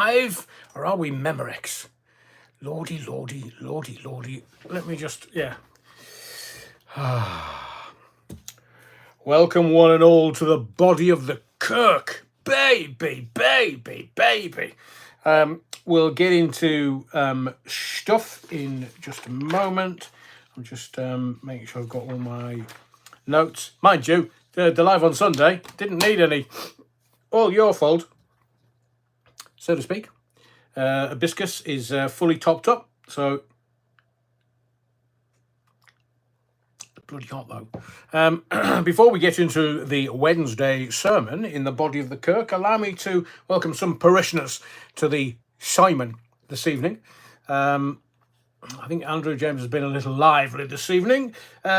Live, or are we Memorex? Lordy, lordy, lordy, lordy. Let me just, yeah. Welcome one and all to the body of the Kirk. Baby, baby, baby. We'll get into stuff in just a moment. I'm just making sure I've got all my notes. Mind you, the live on Sunday didn't need any. All your fault, so to speak. Hibiscus is fully topped up, so bloody hot though. Before we get into the Wednesday sermon in the body of the Kirk, allow me to welcome some parishioners to the Simon this evening. I think Andrew James has been a little lively this evening.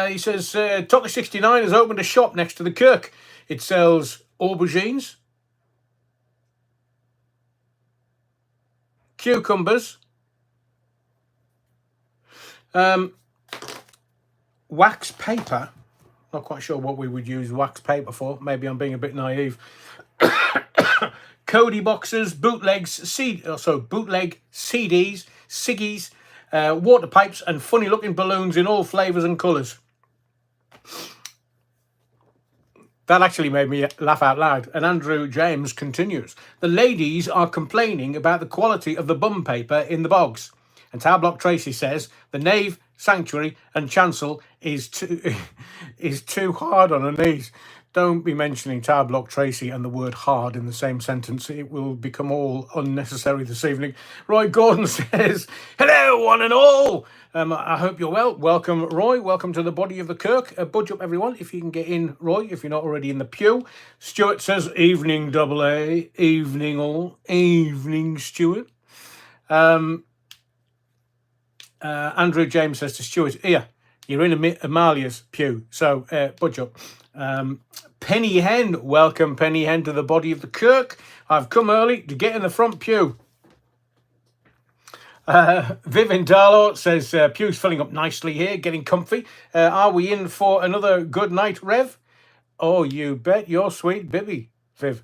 He says, Totley 69 has opened a shop next to the Kirk. It sells aubergines, cucumbers, wax paper. Not quite sure what we would use wax paper for. Maybe I'm being a bit naive. Cody boxes, bootleg CDs, ciggies, water pipes, and funny looking balloons in all flavours and colours. That actually made me laugh out loud. And Andrew James continues. The ladies are complaining about the quality of the bum paper in the bogs. And Tower Block Tracy says the nave, sanctuary and chancel is too hard on her knees. Don't be mentioning Tower Block Tracy and the word hard in the same sentence. It will become all unnecessary this evening. Roy Gordon says, hello, one and all. I hope you're well. Welcome, Roy. Welcome to the body of the Kirk. Budge up, everyone, if you can get in, Roy, if you're not already in the pew. Stuart says, evening, double A. Evening, all. Evening, Stuart. Andrew James says to Stuart, here, you're in Amalia's pew, so budge up. Penny Hen, welcome Penny Hen to the body of the Kirk. I've come early to get in the front pew. Vivian Darlaw says, pew's filling up nicely here, getting comfy. Are we in for another good night, Rev? Oh, you bet you're sweet, Bibby, Viv.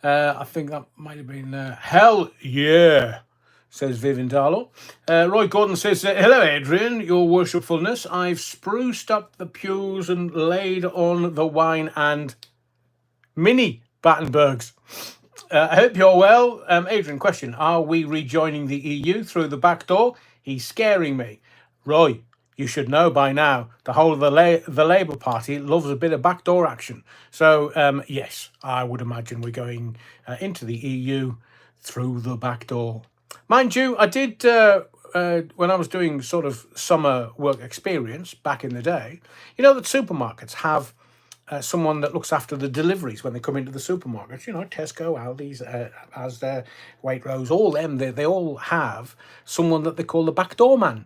I think that might have been hell yeah, says Vivian Darlaw. Roy Gordon says, hello, Adrian, your worshipfulness. I've spruced up the pews and laid on the wine and mini Battenburgs. I hope you're well. Adrian, question, are we rejoining the EU through the back door? He's scaring me. Roy, you should know by now, the whole of the Labour Party loves a bit of backdoor action. So, yes, I would imagine we're going into the EU through the back door. Mind you, I did, when I was doing sort of summer work experience back in the day, you know that supermarkets have someone that looks after the deliveries when they come into the supermarkets. You know, Tesco, Aldi's, Asda, Waitrose, all them, they all have someone that they call the backdoor man,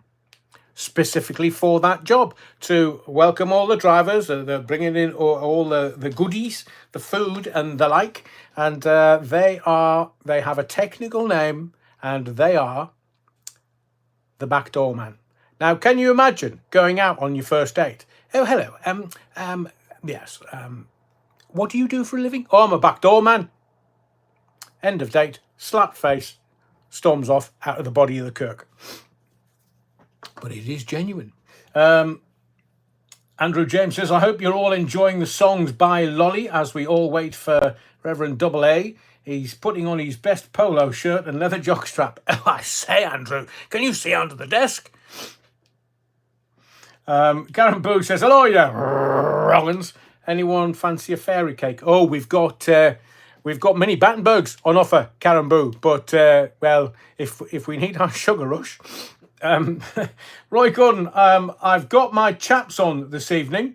specifically for that job, to welcome all the drivers. They're bringing in all the goodies, the food and the like, and they have a technical name, and they are the backdoor man. Now, can you imagine going out on your first date? Oh, hello. Yes. What do you do for a living? Oh, I'm a backdoor man. End of date. Slap face. Storms off out of the body of the Kirk. But it is genuine. Andrew James says, I hope you're all enjoying the songs by Lolly as we all wait for Reverend Double A. He's putting on his best polo shirt and leather jockstrap. Oh, I say, Andrew, can you see under the desk? Karen Boo says, hello, yeah, Rollins. Anyone fancy a fairy cake? Oh, we've got mini Battenbergs on offer, Karen Boo. But, well, if we need our sugar rush. Roy Gordon, I've got my chaps on this evening.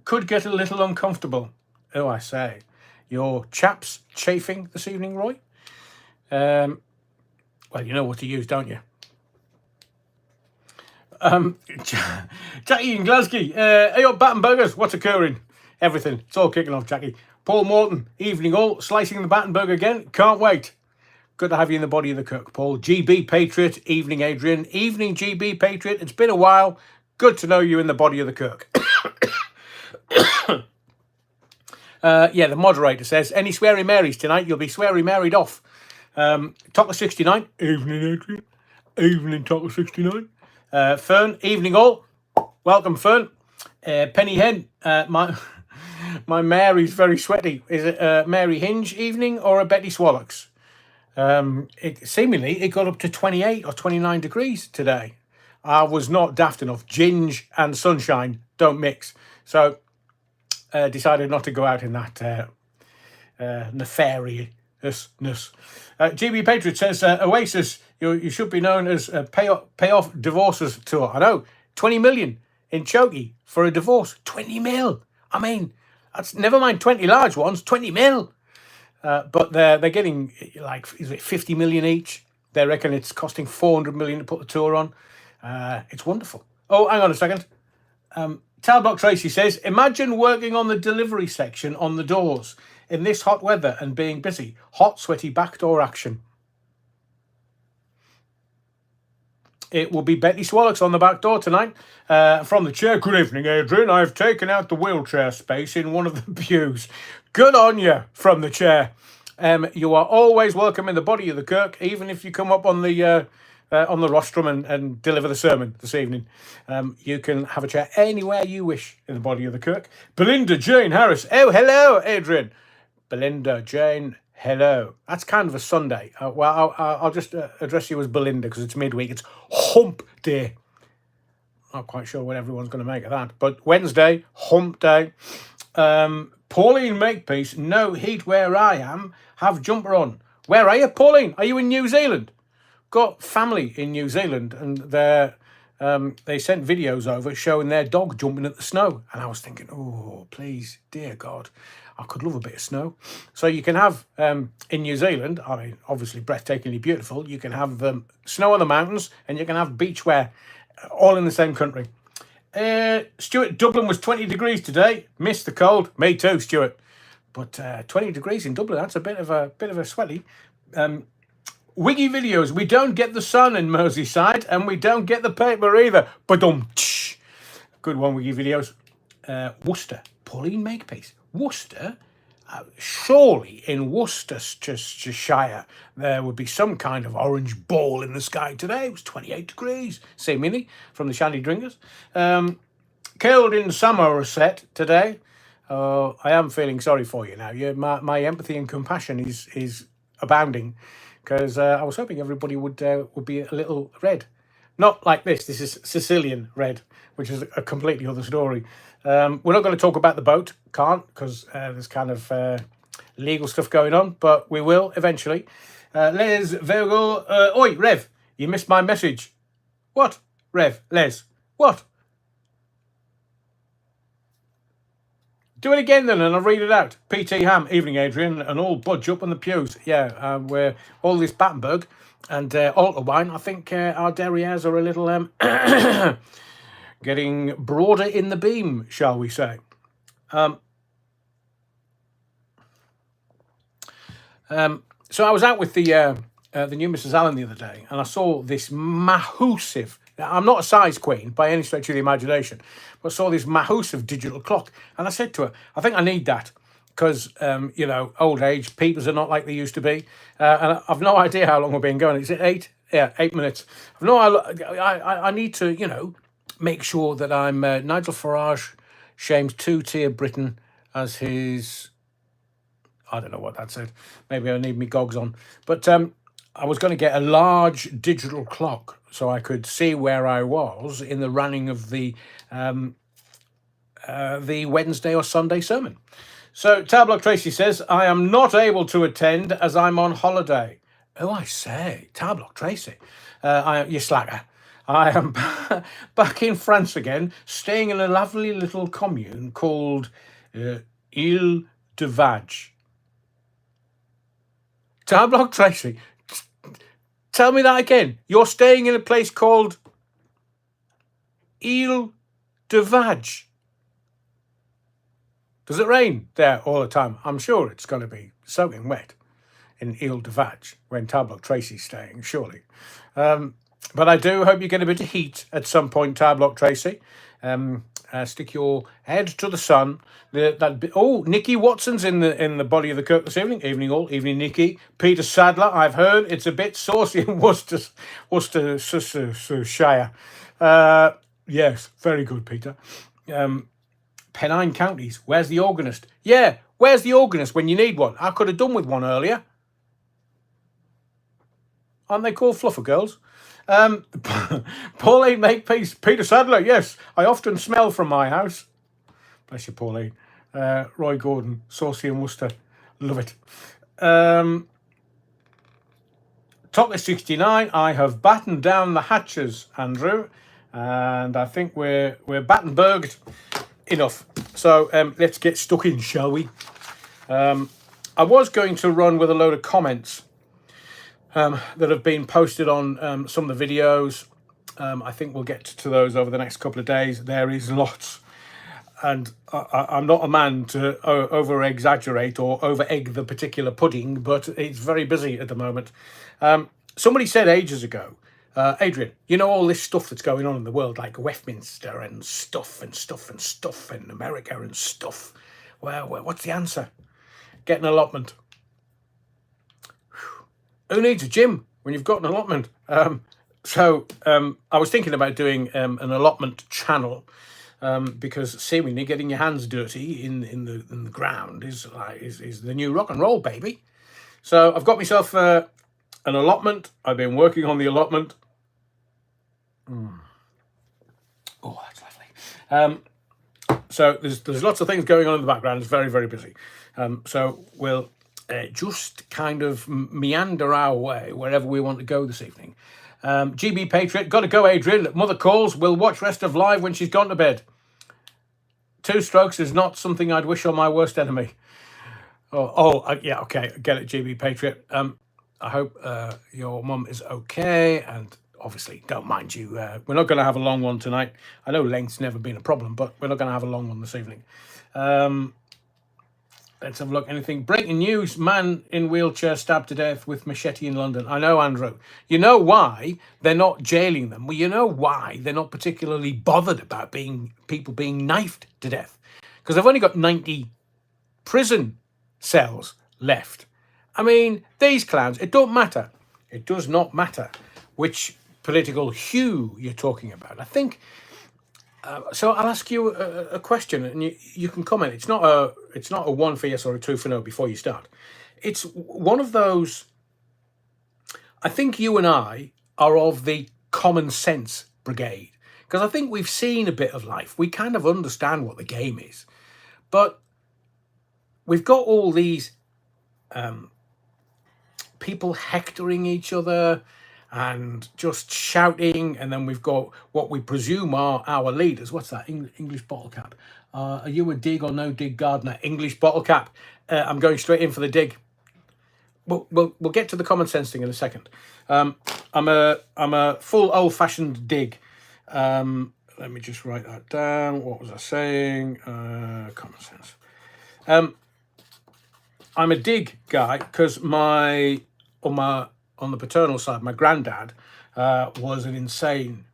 Could get a little uncomfortable. Oh, I say. Your chaps chafing this evening, Roy? Well, you know what to use, don't you? Jackie in Glasgow. Hey up, Battenburgers, what's occurring? Everything. It's all kicking off, Jackie. Paul Morton, evening all. Slicing the Battenburg again. Can't wait. Good to have you in the body of the Kirk, Paul. GB Patriot, evening, Adrian. Evening, GB Patriot. It's been a while. Good to know you in the body of the Kirk. Yeah, the moderator says, any sweary Marys tonight, you'll be sweary married off. Talker 69, evening Adrian, evening Talker 69. Fern, evening all, welcome Fern. Penny Hen, my Mary's very sweaty. Is it a Mary Hinge evening or a Betty Swallocks? Seemingly it got up to 28 or 29 degrees today. I was not daft enough. Ginge and sunshine don't mix. So decided not to go out in that nefariousness. GB Patriot says, Oasis, you should be known as pay off divorces tour. I know, 20 million in Chokey for a divorce. 20 mil. I mean, that's never mind 20 large ones, 20 mil. But they're getting like, is it 50 million each? They reckon it's costing 400 million to put the tour on. It's wonderful. Oh, hang on a second. Talbot Tracy says, imagine working on the delivery section on the doors in this hot weather and being busy. Hot, sweaty backdoor action. It will be Betty Swallocks on the back door tonight. From the chair, good evening, Adrian. I've taken out the wheelchair space in one of the pews. Good on you, from the chair. You are always welcome in the body of the kirk, even if you come up on the rostrum and deliver the sermon this evening. You can have a chair anywhere you wish in the body of the kirk. Belinda Jane Harris. Oh, hello, Adrian. Belinda Jane, hello. That's kind of a Sunday. I'll just address you as Belinda because it's midweek. It's hump day. Not quite sure what everyone's going to make of that. But Wednesday, hump day. Pauline Makepeace, no heat where I am. Have jumper on. Where are you, Pauline? Are you in New Zealand? Got family in New Zealand, and they sent videos over showing their dog jumping at the snow. And I was thinking, oh, please, dear God, I could love a bit of snow. So you can have, in New Zealand, I mean, obviously breathtakingly beautiful, you can have snow on the mountains and you can have beach wear, all in the same country. Stuart, Dublin was 20 degrees today. Missed the cold. Me too, Stuart. But 20 degrees in Dublin, that's a bit of a sweaty. Wiggy videos. We don't get the sun in Merseyside, and we don't get the paper either. Ba-dum. Good one, Wiggy videos. Worcester. Pauline Makepeace. Worcester. Surely in Worcestershire there would be some kind of orange ball in the sky today. It was 28 degrees, seemingly, from the Shandy Drinkers. Killed in Somerset today. I am feeling sorry for you now. My empathy and compassion is abounding, because I was hoping everybody would be a little red. Not like this. This is Sicilian red, which is a completely other story. We're not going to talk about the boat. Can't, because there's kind of legal stuff going on, but we will eventually. Les Virgil. Oi, Rev, you missed my message. What? Rev, Les, what? Do it again then, and I'll read it out. PT Ham, evening Adrian, and all budge up on the pews. Yeah, we're all this Battenburg and altar wine. I think our derrieres are a little getting broader in the beam, shall we say. So I was out with the new Mrs. Allen the other day, and I saw this massive, I'm not a size queen by any stretch of the imagination, but saw this massive digital clock. And I said to her, I think I need that because, old age, peoples are not like they used to be. And I've no idea how long we've been going. Is it 8? Yeah, 8 minutes. I need to, make sure that I'm Nigel Farage shames 2-tier Britain as his, I don't know what that said. Maybe I need me gogs on. But I was going to get a large digital clock so I could see where I was in the running of the Wednesday or Sunday sermon. So Tablock Tracy says, I am not able to attend as I'm on holiday. Oh, I say, Tablock Tracy, you slacker. I am back in France again, staying in a lovely little commune called Ile de Vache. Tablock Tracy, tell me that again. You're staying in a place called Ile de Vache. Does it rain there all the time? I'm sure it's going to be soaking wet in Ile de Vache when Tablock Tracy's staying, surely. But I do hope you get a bit of heat at some point, Tablock Tracy. Stick your head to the sun. Oh, Nikki Watson's in the body of the cook this evening. Evening all. Evening, Nikki. Peter Sadler, I've heard it's a bit saucy in Worcestershire. Yes, very good, Peter. Pennine Counties. Where's the organist? Yeah, where's the organist when you need one? I could have done with one earlier. Aren't they called fluffer girls? Pauline Makepeace. Peter Sadler, yes. I often smell from my house. Bless you, Pauline. Roy Gordon, saucy and Worcester. Love it. Top 69. I have battened down the hatches, Andrew. And I think we're Battenburged enough. So let's get stuck in, shall we? I was going to run with a load of comments that have been posted on some of the videos. I think we'll get to those over the next couple of days. There is lots. And I'm not a man to over-exaggerate or over-egg the particular pudding, but it's very busy at the moment. Somebody said ages ago, Adrian, you know all this stuff that's going on in the world, like Westminster and stuff and stuff and stuff and America and stuff. Well, what's the answer? Get an allotment. Who needs a gym when you've got an allotment? So I was thinking about doing an allotment channel because seemingly getting your hands dirty in the ground is the new rock and roll, baby. So I've got myself an allotment. I've been working on the allotment. Oh, that's lovely. So there's lots of things going on in the background. It's very, very busy. So we'll just kind of meander our way wherever we want to go this evening. GB Patriot, got to go, Adrian. Mother calls. We'll watch rest of live when she's gone to bed. 2 strokes is not something I'd wish on my worst enemy. Yeah, okay, get it, GB Patriot. I hope your mum is okay, and obviously, don't mind you. We're not going to have a long one tonight. I know length's never been a problem, but we're not going to have a long one this evening. Let's have a look. Anything? Breaking news. Man in wheelchair stabbed to death with machete in London. I know, Andrew. You know why they're not jailing them? Well, you know why they're not particularly bothered about people being knifed to death? Because they've only got 90 prison cells left. I mean, these clowns, it don't matter. It does not matter which political hue you're talking about. I think... so I'll ask you a question, and you can comment. It's not a 1 for yes or a 2 for no before you start. It's one of those. I think you and I are of the common sense brigade, because I think we've seen a bit of life. We kind of understand what the game is, but we've got all these people hectoring each other and just shouting, and then we've got what we presume are our leaders. What's that? English bottle cap. Are you a dig or no dig gardener? English bottle cap. I'm going straight in for the dig. We'll get to the common sense thing in a second. I'm a full old-fashioned dig. Let me just write that down. What was I saying? Common sense. I'm a dig guy because on the paternal side, my granddad was an insane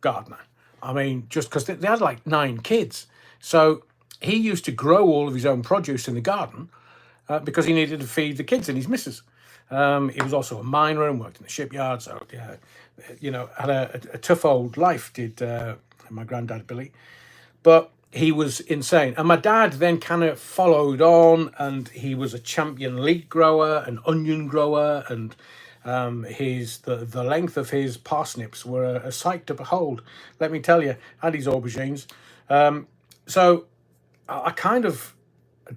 gardener. I mean, just because they had like 9 kids. So he used to grow all of his own produce in the garden because he needed to feed the kids and his missus. He was also a miner and worked in the shipyard. So, yeah, you know, had a tough old life, did my granddad, Billy. But he was insane. And my dad then kind of followed on, and he was a champion leek grower, an onion grower, and... the length of his parsnips were a sight to behold, let me tell you, and his aubergines. So I kind of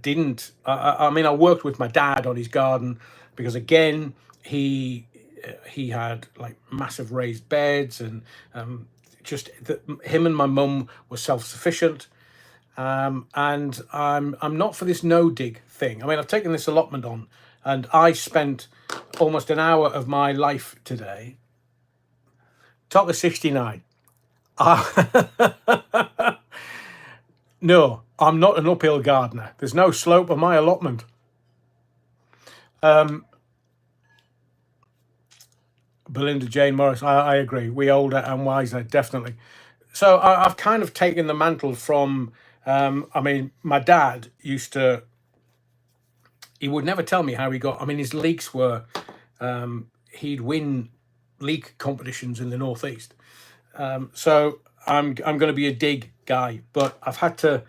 didn't. I mean, I worked with my dad on his garden because, again, he had like massive raised beds, and him and my mum were self-sufficient. And I'm not for this no dig thing. I mean, I've taken this allotment on, and I spent almost an hour of my life today. Top of 69. No, I'm not an uphill gardener. There's no slope on my allotment. Belinda Jane Morris, I agree. We older and wiser, definitely. So I've kind of taken the mantle from. I mean, my dad used to. He would never tell me how he got. I mean, his leeks were. He'd win leek competitions in the northeast. So I'm going to be a dig guy, but I've had to.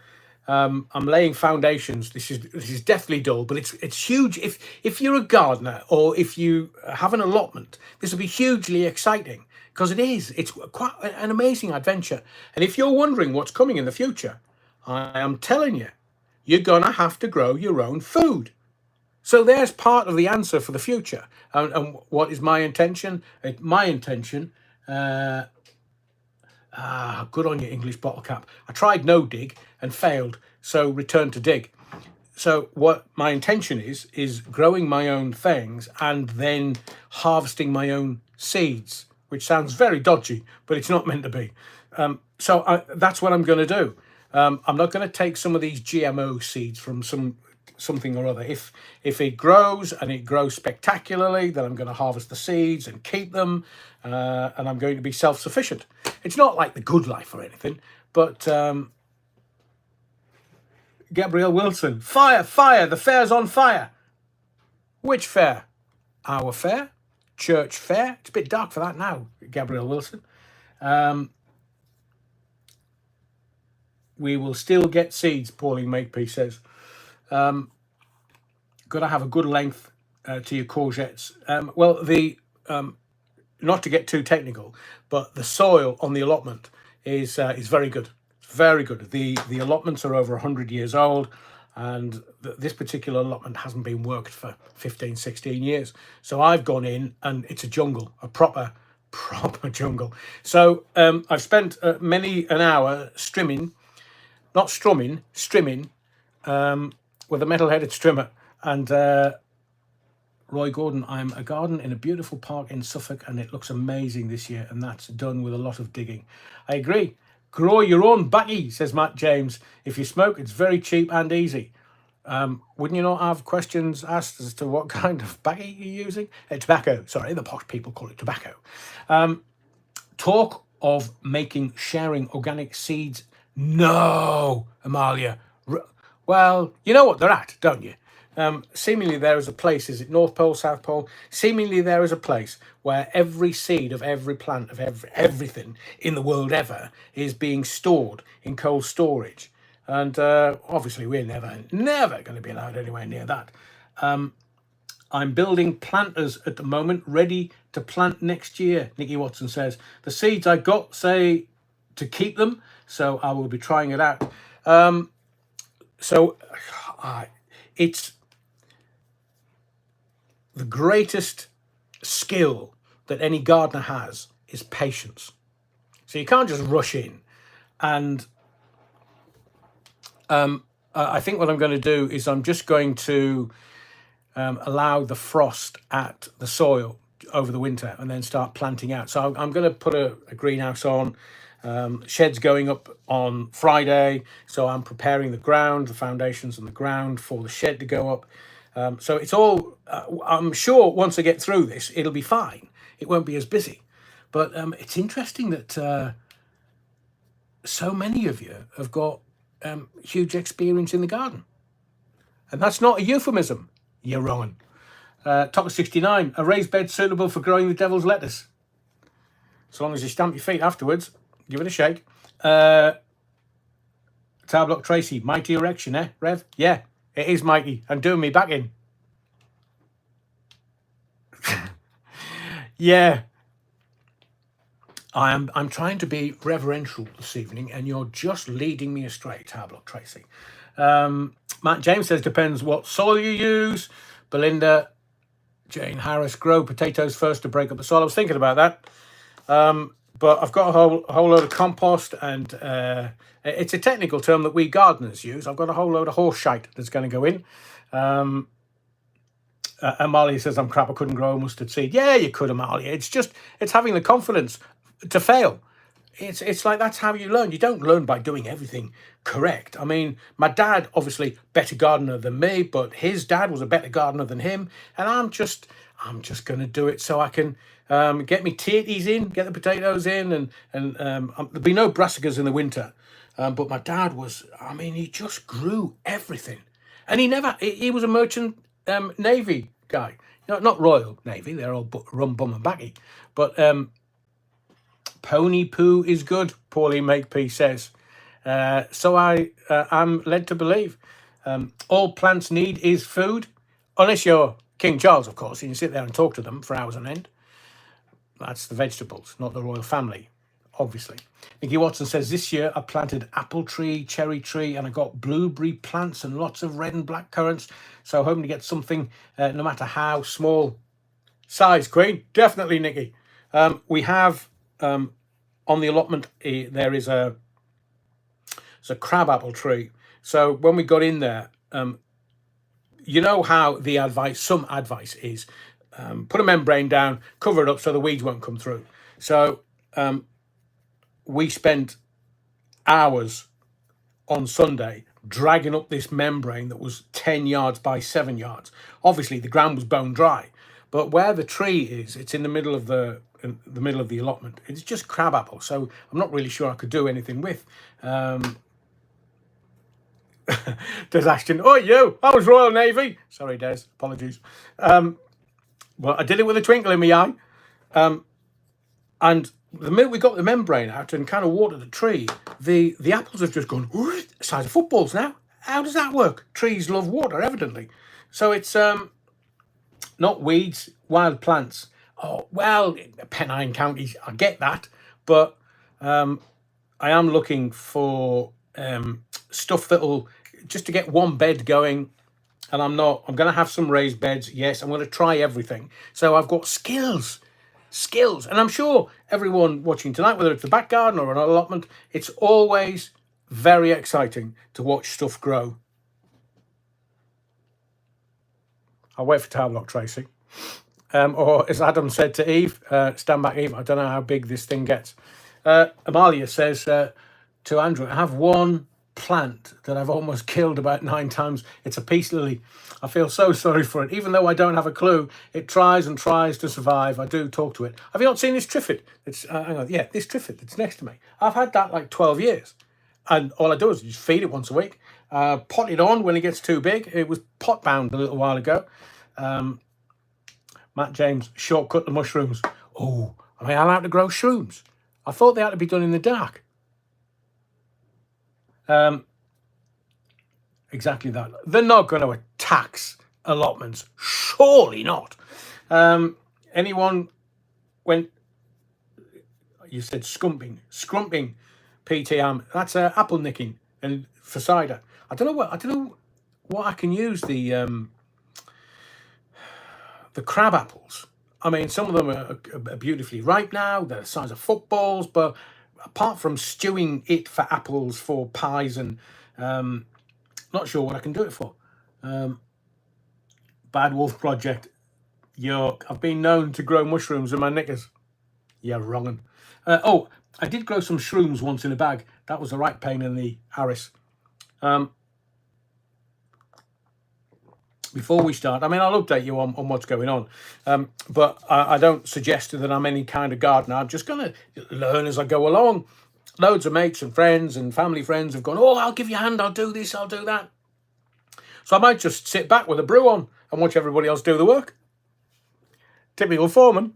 I'm laying foundations. This is definitely dull, but it's huge. If you're a gardener or if you have an allotment, this will be hugely exciting because it is. It's quite an amazing adventure. And if you're wondering what's coming in the future, I am telling you, you're gonna have to grow your own food. So there's part of the answer for the future. And what is my intention? My intention. Good on you, English bottle cap. I tried no dig and failed, so return to dig. So what my intention is growing my own things and then harvesting my own seeds, which sounds very dodgy, but it's not meant to be. That's what I'm going to do. I'm not going to take some of these GMO seeds from something or other. If it grows and it grows spectacularly, then I'm going to harvest the seeds and keep them, and I'm going to be self-sufficient. It's not like the good life or anything, but Gabrielle Wilson, fire, the fair's on fire. Which fair? Our fair? Church fair? It's a bit dark for that now, Gabrielle Wilson. We will still get seeds, Pauline Makepeace says. Got to have a good length to your courgettes. Well, not to get too technical, but the soil on the allotment is very good. It's very good. The allotments are over 100 years old, and this particular allotment hasn't been worked for 15, 16 years. So I've gone in, and it's a jungle, a proper jungle. So I've spent many an hour strimming with a metal-headed strimmer. And Roy Gordon, I'm a garden in a beautiful park in Suffolk, and it looks amazing this year, and that's done with a lot of digging. I agree. Grow your own baccy, says Matt James. If you smoke, it's very cheap and easy. Wouldn't you not have questions asked as to what kind of baccy you're using? Tobacco. Sorry, the posh people call it tobacco. Talk of sharing organic seeds. No, Amalia. Well, you know what they're at, don't you? Seemingly there is a place, is it North Pole, South Pole? Seemingly there is a place where every seed of every plant of everything in the world ever is being stored in cold storage. And obviously we're never going to be allowed anywhere near that. I'm building planters at the moment, ready to plant next year, Nikki Watson says. The seeds I got say to keep them, so I will be trying it out. It's the greatest skill that any gardener has is patience. So you can't just rush in. And I think what I'm going to do is I'm just going to allow the frost at the soil over the winter and then start planting out. So I'm going to put a greenhouse on. Shed's going up on Friday, so I'm preparing the ground, the foundations and the ground for the shed to go up. So it's all, I'm sure once I get through this, it'll be fine. It won't be as busy. But it's interesting that so many of you have got huge experience in the garden. And that's not a euphemism. You're wrong. Top of 69, a raised bed suitable for growing the devil's lettuce. So long as you stamp your feet afterwards, give it a shake. Tower Block Tracy, mighty erection, eh, Rev? Yeah, it is mighty. And doing me back in. Yeah. I'm trying to be reverential this evening, and you're just leading me astray, Tower Block Tracy. Matt James says, depends what soil you use. Belinda Jane Harris, grow potatoes first to break up the soil. I was thinking about that. But I've got a whole load of compost, and it's a technical term that we gardeners use. I've got a whole load of horse shite that's going to go in. Amalia says, I'm crap, I couldn't grow a mustard seed. Yeah, you could, Amalia. It's having the confidence to fail. it's like that's how you learn. You don't learn by doing everything correct. I mean, my dad obviously better gardener than me, but his dad was a better gardener than him, and I'm just going to do it so I can get me tatties in, get the potatoes in, and there'll be no brassicas in the winter. But my dad was, I mean, he just grew everything, and he was a merchant navy guy. Not Royal Navy, they're all rum, bum, and backy, but pony poo is good, Pauline Makepeace says. So I'm led to believe all plants need is food, unless you're King Charles, of course, and you sit there and talk to them for hours on end. That's the vegetables, not the royal family, obviously. Nicky Watson says, this year I planted apple tree, cherry tree, and I got blueberry plants and lots of red and black currants. So hoping to get something, no matter how small. Size, Queen. Definitely, Nicky. We have, on the allotment, there is a crabapple tree. So when we got in there, you know how some advice is, put a membrane down, cover it up so the weeds won't come through. So we spent hours on Sunday dragging up this membrane that was 10 yards by 7 yards. Obviously, the ground was bone dry, but where the tree is, it's in the middle of the allotment. It's just crabapple, so I'm not really sure I could do anything with. Des Ashton, oh, you, I was Royal Navy. Sorry, Des, apologies. Well, I did it with a twinkle in my eye. And the minute we got the membrane out and kind of watered the tree, the apples have just gone the size of footballs now. How does that work? Trees love water, evidently. So it's not weeds, wild plants. Oh, well, Pennine County, I get that. But I am looking for stuff that'll, just to get one bed going. And I'm going to have some raised beds. Yes, I'm going to try everything. So I've got skills. And I'm sure everyone watching tonight, whether it's the back garden or an allotment, it's always very exciting to watch stuff grow. I'll wait for Tower Block, Tracy. Or as Adam said to Eve, stand back, Eve. I don't know how big this thing gets. Amalia says to Andrew, I have one plant that I've almost killed about 9 times. It's a peace lily. I feel so sorry for it. Even though I don't have a clue, it tries and tries to survive. I do talk to it. Have you not seen this triffid? It's hang on, yeah, this triffid that's next to me. I've had that like 12 years. And all I do is just feed it once a week. Pot it on when it gets too big. It was pot bound a little while ago. Matt James, shortcut the mushrooms. Oh, am I allowed to grow shrooms? I thought they had to be done in the dark. Exactly that. They're not going to tax allotments. Surely not. Anyone went, you said scrumping, PTM. That's apple nicking and for cider. I don't know what I can use the crab apples. I mean, some of them are beautifully ripe now. They're the size of footballs, but apart from stewing it for apples for pies and not sure what I can do it for. Bad Wolf Project. Yuck. I've been known to grow mushrooms in my knickers. Yeah, wrongin'. Oh, I did grow some shrooms once in a bag. That was the right pain in the arse. Before we start, I mean, I'll update you on what's going on. But I don't suggest that I'm any kind of gardener. I'm just going to learn as I go along. Loads of mates and friends and family friends have gone, oh, I'll give you a hand. I'll do this. I'll do that. So I might just sit back with a brew on and watch everybody else do the work. Typical foreman.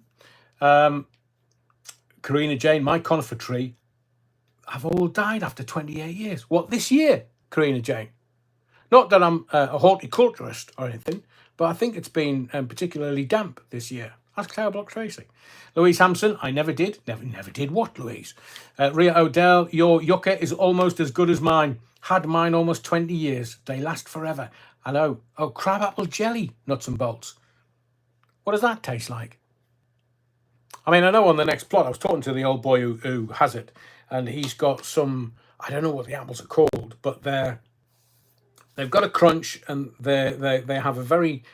Karina Jane, my conifer tree have all died after 28 years. What, this year, Karina Jane? Not that I'm a horticulturist or anything, but I think it's been particularly damp this year. Ask Tower Block Tracy. Louise Hampson, I never did. Never did what, Louise? Ria Odell, your yucca is almost as good as mine. Had mine almost 20 years. They last forever. I know. Oh, crabapple jelly, nuts and bolts. What does that taste like? I mean, I know on the next plot, I was talking to the old boy who has it, and he's got some, I don't know what the apples are called, but they've got a crunch, and they have a very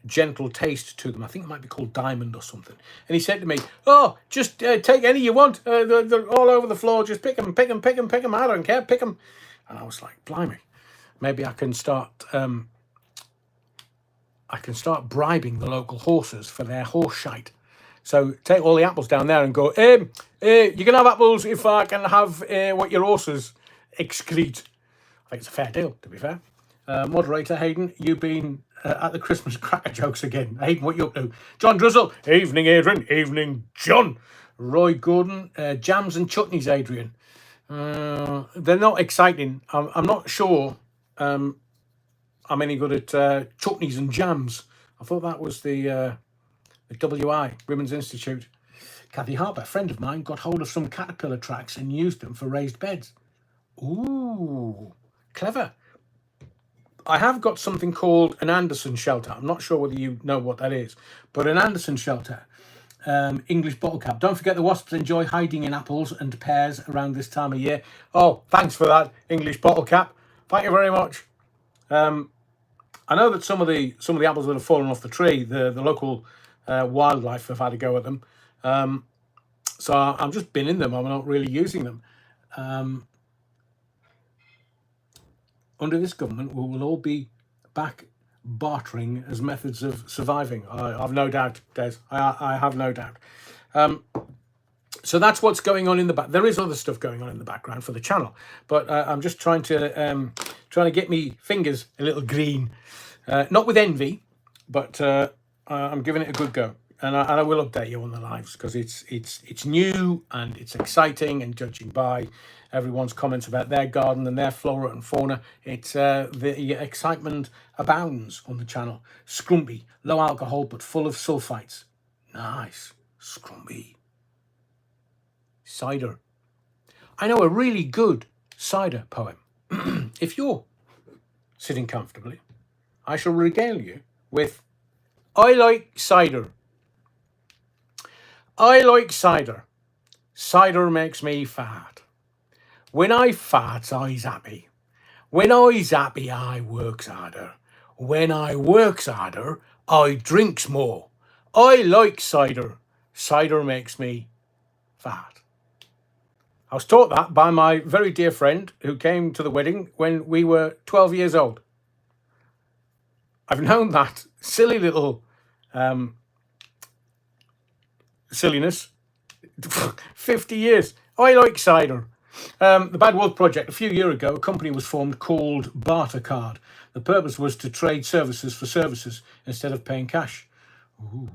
gentle taste to them. I think it might be called Diamond or something. And he said to me, "Oh, just take any you want. They're all over the floor. Just pick them, pick them, pick them, pick them. I don't care. Pick them." And I was like, "Blimey, maybe I can start." I can start bribing the local horses for their horse shite. So take all the apples down there and go, you can have apples if I can have what your horses excrete. I think it's a fair deal, to be fair. Moderator Hayden, you've been at the Christmas cracker jokes again. Hayden, what you up to? John Druzzle, evening Adrian, evening John. Roy Gordon, jams and chutneys, Adrian. They're not exciting. I'm not sure I'm any good at chutneys and jams. I thought that was the WI, Women's Institute. Kathy Harper, a friend of mine, got hold of some caterpillar tracks and used them for raised beds. Ooh, clever. I have got something called an Anderson shelter. I'm not sure whether you know what that is, but an Anderson shelter, English bottle cap. Don't forget the wasps enjoy hiding in apples and pears around this time of year. Oh, thanks for that, English bottle cap. Thank you very much. I know that some of the apples that have fallen off the tree, the local wildlife have had a go at them. So I'm just binning them. I'm not really using them. Under this government, we will all be back bartering as methods of surviving. I've no doubt, Des. I have no doubt. So that's what's going on in the back. There is other stuff going on in the background for the channel, but I'm just trying to get me fingers a little green, not with envy, but I'm giving it a good go, and I will update you on the lives because it's new and it's exciting, and judging by everyone's comments about their garden and their flora and fauna, it's the excitement abounds on the channel. Scrumpy, low alcohol but full of sulfites. Nice, scrumpy. Cider. I know a really good cider poem. If you're sitting comfortably, I shall regale you with I like cider. I like cider. Cider makes me fat. When I fat, I's happy. When I's happy, I works harder. When I works harder, I drinks more. I like cider. Cider makes me fat. I was taught that by my very dear friend who came to the wedding when we were 12 years old. I've known that silly little silliness 50 years. I like cider. The Bad Wolf Project. A few years ago, a company was formed called Barter Card. The purpose was to trade services for services instead of paying cash. Ooh.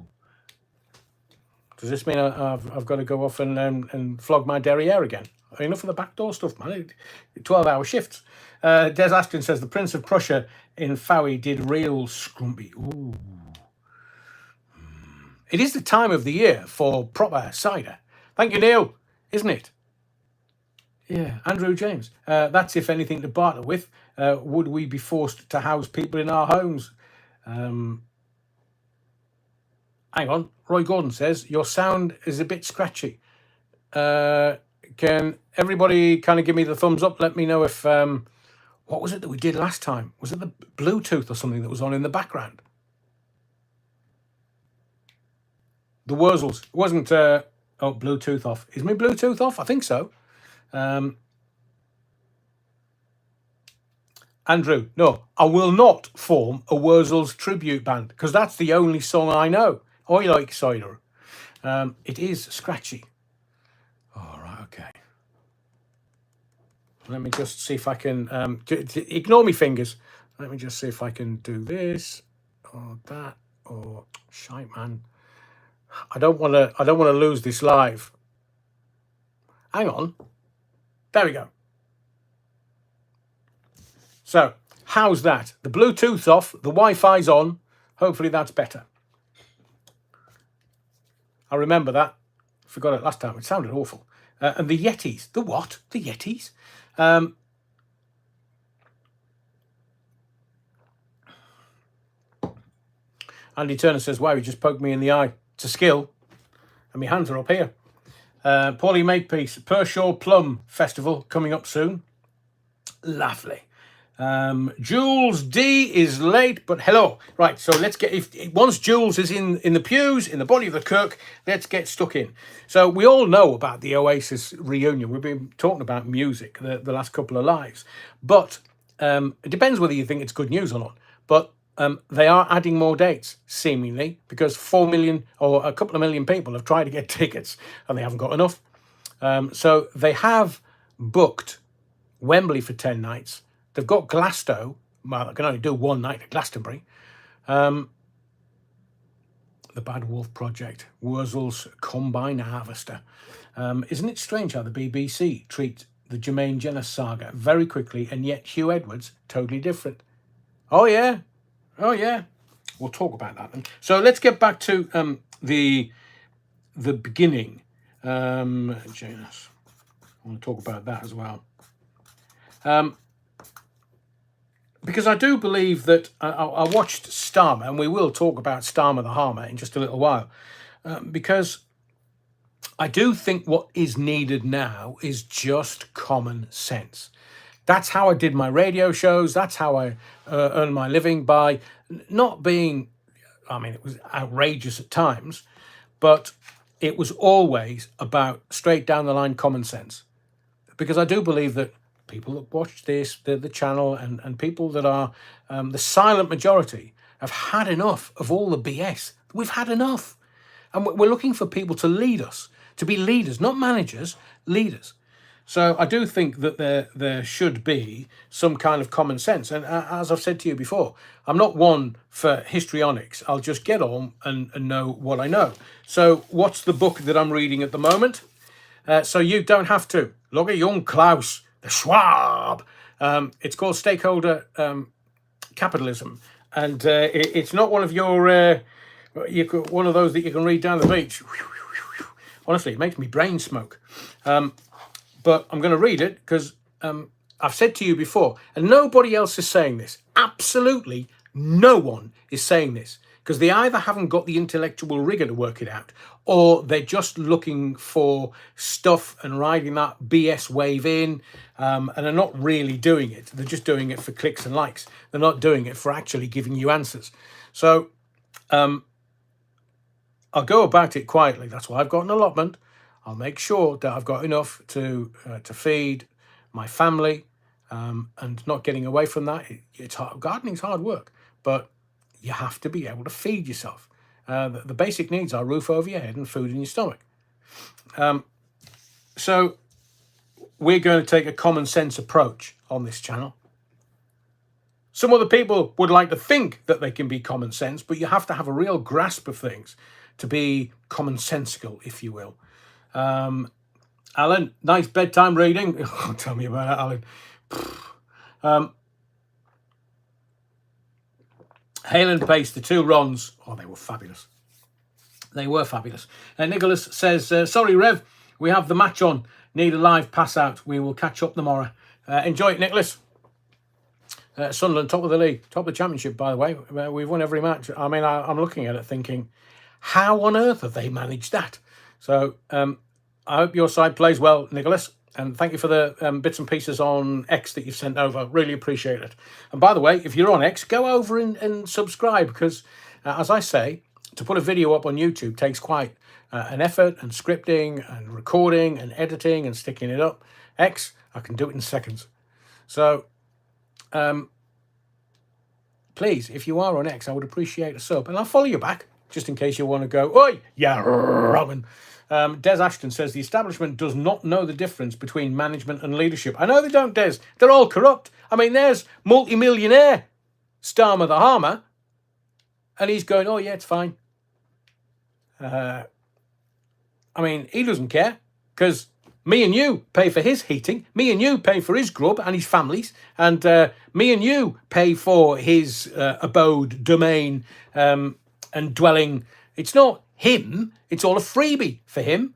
Does this mean I've got to go off and flog my derriere again? Enough of the backdoor stuff, man. 12-hour shifts. Des Aston says the Prince of Prussia in Fowey did real scrumpy. Ooh. It is the time of the year for proper cider. Thank you, Neil. Isn't it? Yeah, Andrew James. That's if anything to barter with. Would we be forced to house people in our homes? Hang on. Roy Gordon says, your sound is a bit scratchy. Can everybody kind of give me the thumbs up? Let me know if... what was it that we did last time? Was it the Bluetooth or something that was on in the background? The Wurzels. It wasn't... oh, Bluetooth off. Is my Bluetooth off? I think so. Andrew, no, I will not form a Wurzels tribute band because that's the only song I know. I like cider. It is scratchy. All right, okay. Let me just see if I can ignore me fingers. Let me just see if I can do this or that or shite, man. I don't want to lose this live. Hang on. There we go. So, how's that? The Bluetooth's off, the Wi-Fi's on. Hopefully that's better. I remember that. Forgot it last time. It sounded awful. And the Yetis. The what? The Yetis? Andy Turner says, wow, he just poked me in the eye. It's a skill. And my hands are up here. Paulie Makepeace. Pershaw Plum Festival coming up soon. Lovely. Jules D is late, but hello. Right, so let's get, once Jules is in the pews, in the body of the cook, let's get stuck in. So we all know about the Oasis reunion. We've been talking about music the last couple of lives, but it depends whether you think it's good news or not. But they are adding more dates, seemingly, because 4 million or a couple of million people have tried to get tickets and they haven't got enough. So they have booked Wembley for 10 nights. They've got Glasgow. Well, they can only do one night at Glastonbury. The Bad Wolf Project, Wurzel's Combine Harvester. Isn't it strange how the BBC treat the Jermaine Jenner saga very quickly, and yet Hugh Edwards totally different? Oh yeah, oh yeah. We'll talk about that then. So let's get back to the beginning. Janus, I want to talk about that as well. Because I do believe that I watched Starmer, and we will talk about Starmer the Harmer in just a little while, because I do think what is needed now is just common sense. That's how I did my radio shows. That's how I earned my living, by not being, I mean, it was outrageous at times, but it was always about straight down the line common sense. Because I do believe that people that watch this, the channel, and people that are the silent majority have had enough of all the BS. We've had enough. And we're looking for people to lead us, to be leaders, not managers, leaders. So I do think that there should be some kind of common sense. And as I've said to you before, I'm not one for histrionics. I'll just get on and know what I know. So what's the book that I'm reading at the moment? So you don't have to. Look at young Klaus, the Schwab. It's called Stakeholder Capitalism. And it's not one of your, one of those that you can read down the beach. Honestly, it makes me brain smoke. But I'm going to read it because I've said to you before, and nobody else is saying this. Absolutely no one is saying this, because they either haven't got the intellectual rigor to work it out, or they're just looking for stuff and riding that BS wave in, and are not really doing it. They're just doing it for clicks and likes. They're not doing it for actually giving you answers. So I'll go about it quietly. That's why I've got an allotment. I'll make sure that I've got enough to feed my family, and not getting away from that. It's hard. Gardening's hard work, but you have to be able to feed yourself. The basic needs are roof over your head and food in your stomach. So we're going to take a common sense approach on this channel. Some other people would like to think that they can be common sense, but you have to have a real grasp of things to be commonsensical, if you will. Alan, nice bedtime reading. Oh, tell me about it, Alan. Hale and Pace, the two Rons. Oh, they were fabulous. They were fabulous. Nicholas says, sorry, Rev, we have the match on. Need a live pass out. We will catch up tomorrow. Enjoy it, Nicholas. Sunderland, top of the league, top of the championship, by the way. We've won every match. I mean, I'm looking at it thinking, how on earth have they managed that? So I hope your side plays well, Nicholas. And thank you for the bits and pieces on X that you've sent over. Really appreciate it. And by the way, if you're on X, go over and subscribe, because, as I say, to put a video up on YouTube takes quite an effort, and scripting and recording and editing and sticking it up. X, I can do it in seconds. So please, if you are on X, I would appreciate a sub. And I'll follow you back, just in case you want to go, oi, yeah, Robin. Des Ashton says, the establishment does not know the difference between management and leadership. I know they don't, Des. They're all corrupt. I mean, there's multi-millionaire Starmer the Harmer, and he's going, oh, yeah, it's fine. I mean, he doesn't care, because me and you pay for his heating, me and you pay for his grub and his family's, and me and you pay for his abode, domain, and dwelling. It's not him, it's all a freebie for him.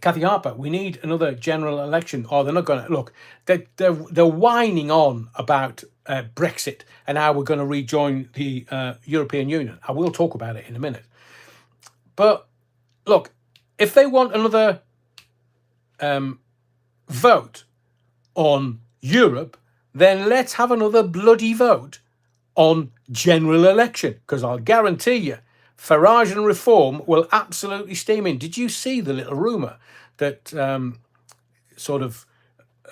Kathy Harper, we need another general election. Oh, they're not going to. Look, they're whining on about Brexit and how we're going to rejoin the European Union. I will talk about it in a minute. But look, if they want another vote on Europe, then let's have another bloody vote on general election, because I'll guarantee you Farage and Reform will absolutely steam in. Did you see the little rumour that sort of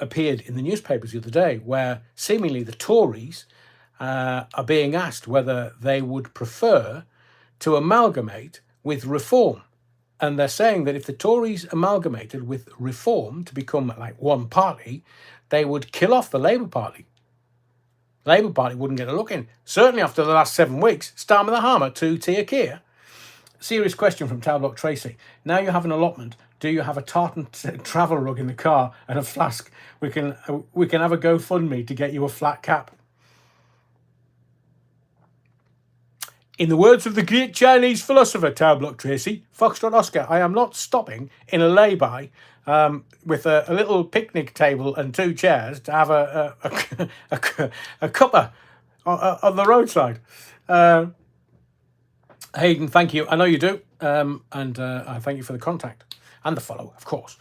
appeared in the newspapers the other day, where seemingly the Tories are being asked whether they would prefer to amalgamate with Reform? And they're saying that if the Tories amalgamated with Reform to become like one party, they would kill off the Labour Party. Labour Party wouldn't get a look in. Certainly after the last 7 weeks, Starmer the Hammer to Tia Keir. Serious question from Towerblock Tracy. Now you have an allotment. Do you have a tartan travel rug in the car and a flask? We can have a GoFundMe to get you a flat cap. In the words of the great Chinese philosopher Towerblock Tracy, Foxtrot Oscar, I am not stopping in a lay-by with a little picnic table and 2 chairs to have a cuppa on the roadside. Hayden, thank you. I know you do. And I thank you for the contact and the follow, of course.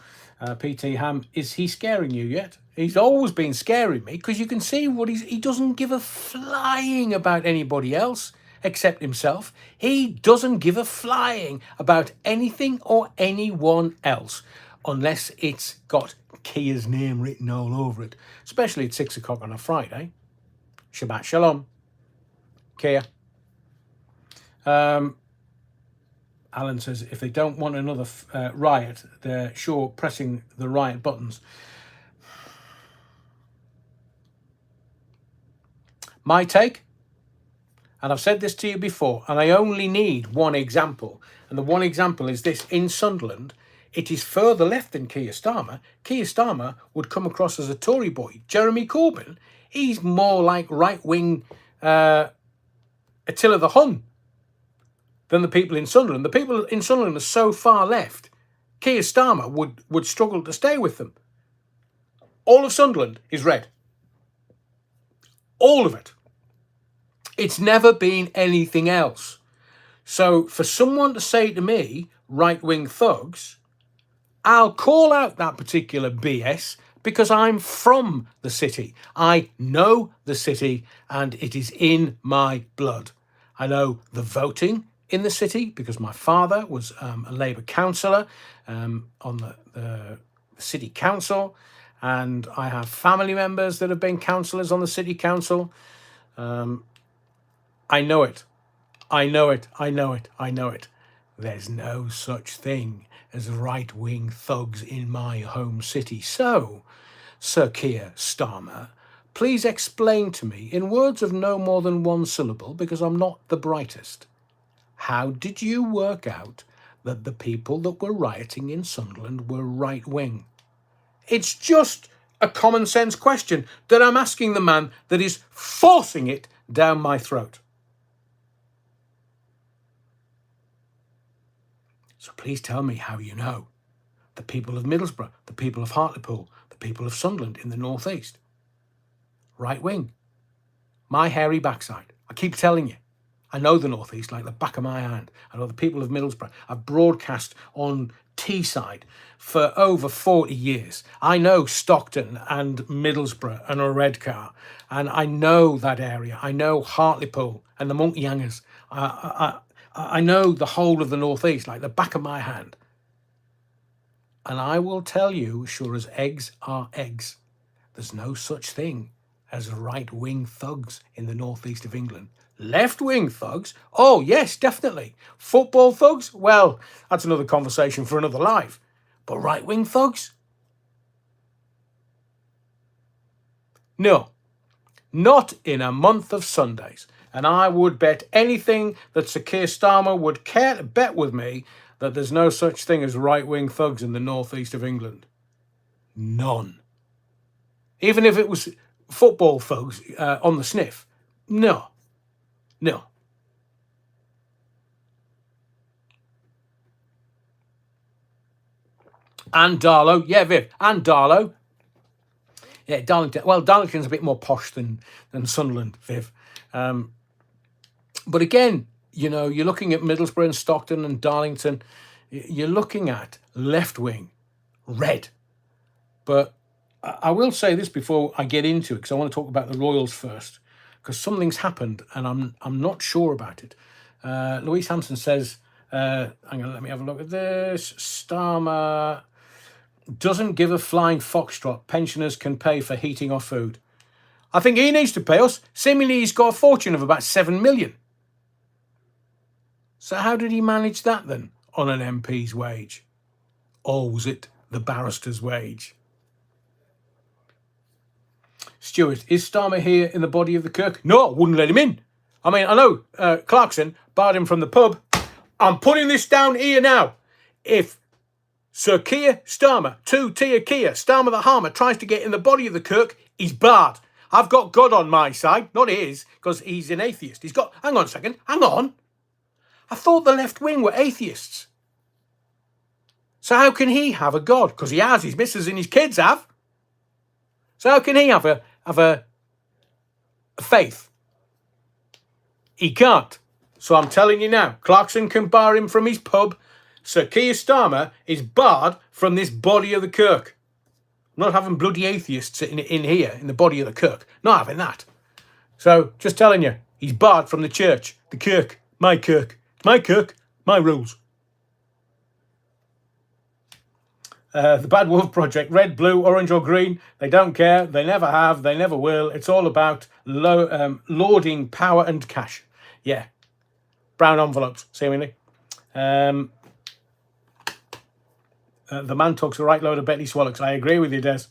PT Ham, is he scaring you yet? He's always been scaring me, because you can see what he doesn't give a flying about anybody else except himself. He doesn't give a flying about anything or anyone else unless it's got Kia's name written all over it, especially at 6 o'clock on a Friday. Shabbat Shalom, Kia. Alan says, if they don't want another riot, they're sure pressing the riot buttons. My take, and I've said this to you before, and I only need one example, and the one example is this. In Sunderland, it is further left than Keir Starmer. Keir Starmer would come across as a Tory boy. Jeremy Corbyn, he's more like right-wing Attila the Hun than the people in Sunderland. The people in Sunderland are so far left, Keir Starmer would struggle to stay with them. All of Sunderland is red. All of it. It's never been anything else. So for someone to say to me, right-wing thugs, I'll call out that particular BS because I'm from the city. I know the city and it is in my blood. I know the voting in the city because my father was a Labour councillor on the city council, and I have family members that have been councillors on the city council. I know it. I know it. I know it. I know it. There's no such thing as right-wing thugs in my home city. So, Sir Keir Starmer, please explain to me, in words of no more than 1 syllable, because I'm not the brightest, how did you work out that the people that were rioting in Sunderland were right-wing? It's just a common sense question that I'm asking the man that is forcing it down my throat. So please tell me how you know. The people of Middlesbrough, the people of Hartlepool, the people of Sunderland in the northeast. Right wing. My hairy backside. I keep telling you. I know the northeast like the back of my hand. I know the people of Middlesbrough. I've broadcast on Teesside for over 40 years. I know Stockton and Middlesbrough and a Redcar. And I know that area. I know Hartlepool and the Monkey Hangers. I know the whole of the northeast like the back of my hand. And I will tell you, sure as eggs are eggs, there's no such thing as right-wing thugs in the northeast of England. Left-wing thugs? Oh, yes, definitely. Football thugs? Well, that's another conversation for another life. But right-wing thugs? No, not in a month of Sundays. And I would bet anything that Sir Keir Starmer would care to bet with me that there's no such thing as right-wing thugs in the northeast of England. None. Even if it was football thugs on the sniff. No. No. And Darlow. Yeah, Viv. And Darlow. Yeah, Darlington. Well, Darlington's a bit more posh than Sunderland, Viv. But again, you know, you're looking at Middlesbrough and Stockton and Darlington. You're looking at left-wing, red. But I will say this before I get into it, because I want to talk about the Royals first, because something's happened and I'm not sure about it. Louise Hampson says, hang on, let me have a look at this. Starmer doesn't give a flying foxtrot. Pensioners can pay for heating or food. I think he needs to pay us. Seemingly he's got a fortune of about 7 million. So how did he manage that then on an MP's wage? Or was it the barrister's wage? Stuart, is Starmer here in the body of the Kirk? No, I wouldn't let him in. I mean, I know Clarkson barred him from the pub. I'm putting this down here now. If Sir Keir Starmer, 2-tier Keir, Starmer the Harmer, tries to get in the body of the Kirk, he's barred. I've got God on my side, not his, because he's an atheist. He's got... Hang on a second. Hang on. I thought the left wing were atheists. So how can he have a God? Because he has. His missus and his kids have. So how can he have a faith? He can't. So I'm telling you now, Clarkson can bar him from his pub. Sir Keir Starmer is barred from this body of the Kirk. I'm not having bloody atheists in here, in the body of the Kirk. Not having that. So, just telling you, he's barred from the church. The Kirk. My Kirk. My Kirk. My rules. The Bad Wolf Project. Red, blue, orange or green. They don't care. They never have. They never will. It's all about lauding power and cash. Yeah. Brown envelopes, seemingly. The man talks a right load of Betty Swallocks. I agree with you, Des.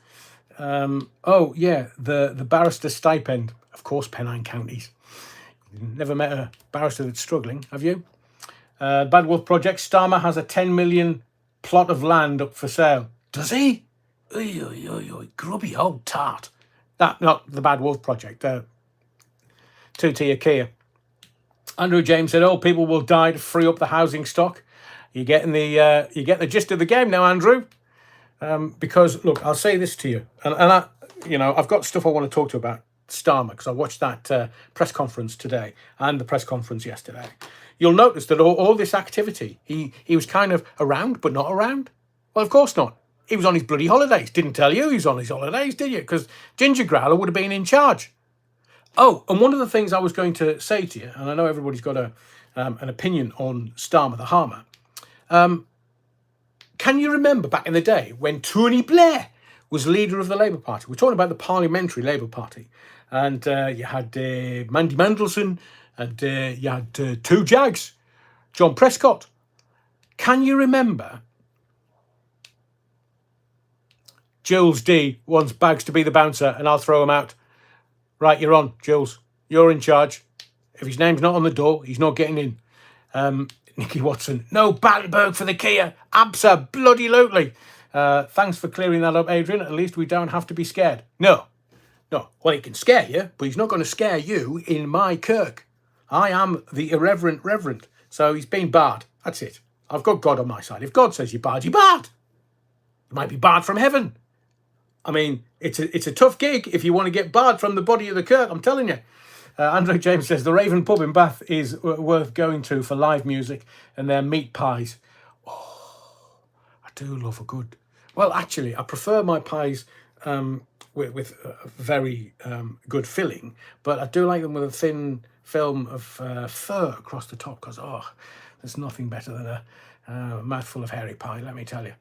Oh, yeah, the barrister stipend. Of course, Pennine counties. Never met a barrister that's struggling, have you? Bad Wolf Project. Starmer has a 10 million plot of land up for sale. Does he? Oy, oy, oy, oy. Grubby old tart. That, not the Bad Wolf Project. 2-tier Kia. Andrew James said, "Oh, people will die to free up the housing stock." You get the gist of the game now, Andrew. Because look, I'll say this to you, and I've got stuff I want to talk to you about Starmer, because I watched that press conference today and the press conference yesterday. You'll notice that all this activity, he was kind of around but not around. Well, of course not. He was on his bloody holidays. Didn't tell you he was on his holidays, did you? Because Ginger Growler would have been in charge. Oh, and one of the things I was going to say to you, and I know everybody's got an opinion on Starmer the Harmer. Can you remember back in the day when Tony Blair was leader of the Labour Party? We're talking about the Parliamentary Labour Party. And you had Mandy Mandelson, and you had two Jags, John Prescott. Can you remember Jules D wants Bags to be the bouncer and I'll throw him out? Right, you're on, Jules. You're in charge. If his name's not on the door, he's not getting in. Nicky Watson. No Battenburg for the Kia. Abso-bloody-lutely. Thanks for clearing that up, Adrian. At least we don't have to be scared. No. Well, he can scare you, but he's not going to scare you in my Kirk. I am the irreverent reverend. So he's been barred. That's it. I've got God on my side. If God says you're barred, you're barred. You might be barred from heaven. I mean, it's a tough gig if you want to get barred from the body of the Kirk, I'm telling you. Andrew James says, the Raven Pub in Bath is worth going to for live music and their meat pies. Oh, I do love a good... Well, actually, I prefer my pies with a very good filling, but I do like them with a thin film of fur across the top, because, there's nothing better than a mouthful of hairy pie, let me tell you.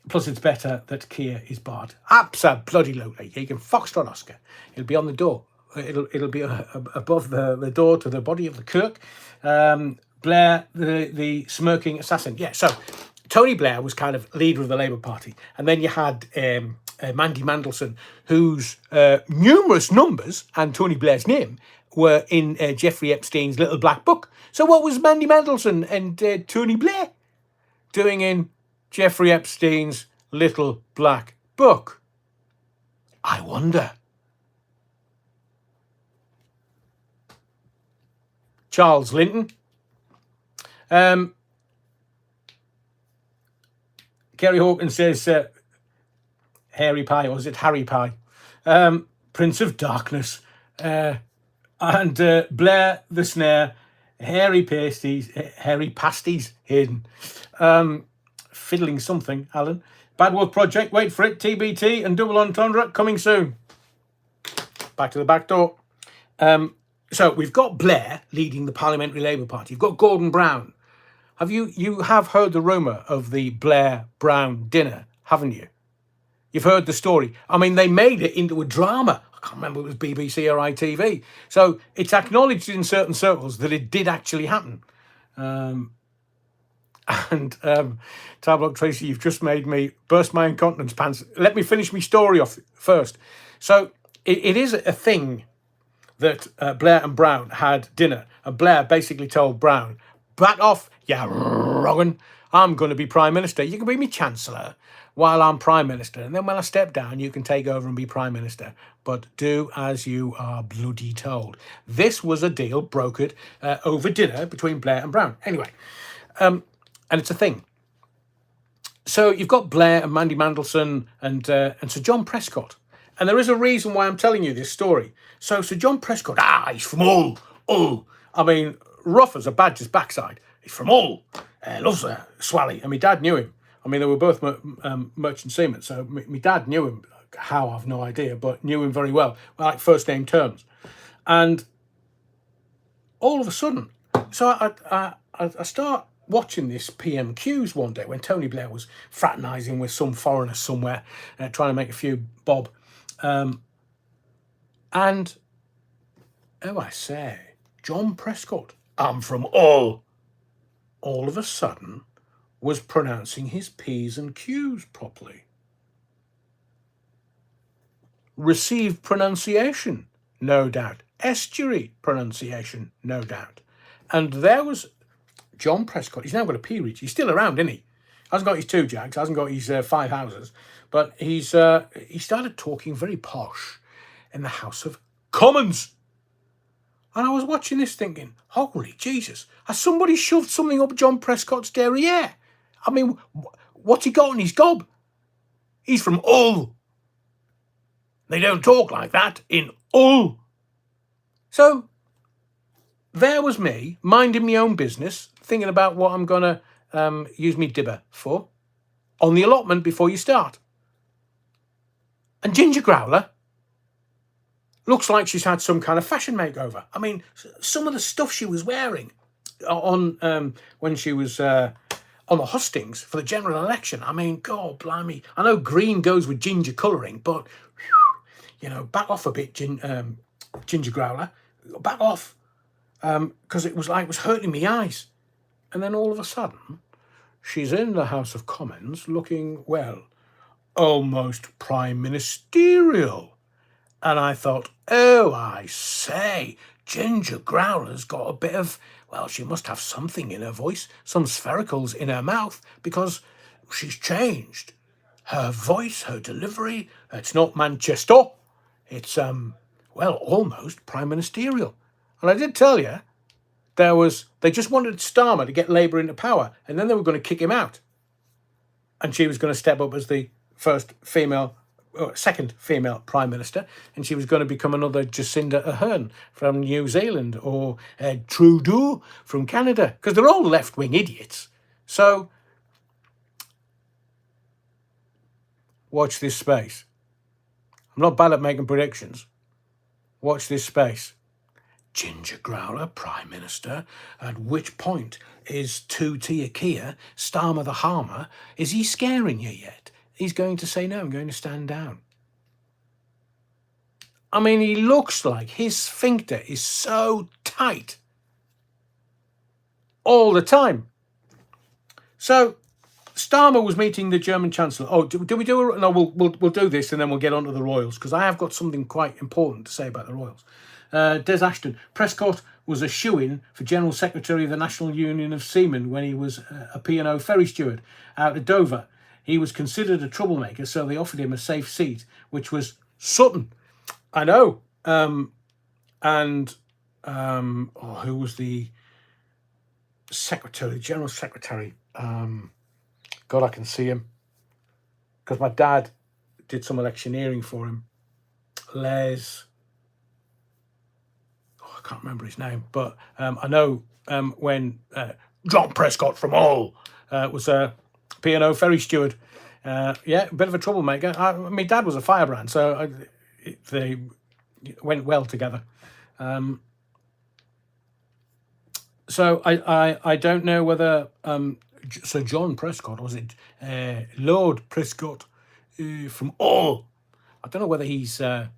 Plus, it's better that Kia is barred. Abso-bloody-lutely. He can foxtrot Oscar. He'll be on the door. It'll be above the door to the body of the Kirk. Blair, the smirking assassin. Yeah, so Tony Blair was kind of leader of the Labour Party. And then you had Mandy Mandelson, whose numerous numbers and Tony Blair's name were in Jeffrey Epstein's Little Black Book. So what was Mandy Mandelson and Tony Blair doing in Jeffrey Epstein's Little Black Book? I wonder. Charles Linton. Kerry Hawkins says hairy pie, or is it Harry Pie? Prince of Darkness. And Blair the Snare. Hairy pasties, Hayden. Fiddling something, Alan. Bad Wolf Project, wait for it, TBT and Double Entendre coming soon. Back to the back door. So we've got Blair leading the Parliamentary Labour Party. You've got Gordon Brown. You have heard the rumour of the Blair-Brown dinner, haven't you? You've heard the story. I mean, they made it into a drama. I can't remember if it was BBC or ITV. So it's acknowledged in certain circles that it did actually happen. Tablock Tracy, you've just made me burst my incontinence pants. Let me finish my story off first. So it is a thing that Blair and Brown had dinner. And Blair basically told Brown, back off, you wrong'un. I'm going to be Prime Minister. You can be me Chancellor while I'm Prime Minister. And then when I step down, you can take over and be Prime Minister. But do as you are bloody told. This was a deal brokered over dinner between Blair and Brown. Anyway, and it's a thing. So you've got Blair and Mandy Mandelson and Sir John Prescott. And there is a reason why I'm telling you this story. So Sir John Prescott, he's from Hull. I mean, rough as a badger's backside. He's from Hull. Loves a swally. And my dad knew him. I mean, they were both merchant seamen. So my dad knew him. How, I've no idea, but knew him very well. Like first name terms. And all of a sudden, so I start watching this PMQs one day when Tony Blair was fraternising with some foreigner somewhere, trying to make a few bob. And, oh, I say, John Prescott, I'm from all of a sudden was pronouncing his P's and Q's properly. Received pronunciation, no doubt. Estuary pronunciation, no doubt. And there was John Prescott. He's now got a peerage. He's still around, isn't he? Hasn't got his 2 jags, hasn't got his 5 houses, but he started talking very posh in the House of Commons. And I was watching this thinking, holy Jesus, has somebody shoved something up John Prescott's derriere? I mean, what's he got in his gob? He's from Hull. They don't talk like that in Hull. So there was me, minding my own business, thinking about what I'm going to use me dibber for, on the allotment before you start. And Ginger Growler looks like she's had some kind of fashion makeover. I mean, some of the stuff she was wearing on when she was on the hustings for the general election. I mean, God blimey. I know green goes with ginger colouring, but, back off a bit, Ginger Growler. Back off. Because it was hurting me eyes. And then all of a sudden, she's in the House of Commons looking, well, almost prime ministerial. And I thought, oh, I say, Ginger Growler's got a bit of, well, she must have something in her voice, some sphericals in her mouth, because she's changed. Her voice, her delivery, it's not Manchester. It's, almost prime ministerial. And I did tell you, they just wanted Starmer to get Labour into power, and then they were going to kick him out. And she was going to step up as the second female Prime Minister, and she was going to become another Jacinda Ardern from New Zealand, or Trudeau from Canada, because they're all left-wing idiots. So, watch this space. I'm not bad at making predictions. Watch this space. Ginger Growler, Prime Minister. At which point is Tia Kia, Starmer the Harmer, is he scaring you yet? He's going to say, no, I'm going to stand down. I mean, he looks like his sphincter is so tight all the time. So Starmer was meeting the German Chancellor. Oh, do we do a... No, we'll do this and then we'll get on to the Royals, because I have got something quite important to say about the Royals. Des Ashton. Prescott was a shoo-in for General Secretary of the National Union of Seamen when he was a P&O ferry steward out of Dover. He was considered a troublemaker, so they offered him a safe seat, which was Sutton. I know. Who was the secretary, general secretary? God, I can see him. Because my dad did some electioneering for him. I can't remember his name, but I know when John Prescott from Hull was a P&O ferry steward Yeah, a bit of a troublemaker. My dad was a firebrand, so they went well together. So I don't know whether Sir John Prescott, or was it Lord Prescott from All? I don't know whether he's where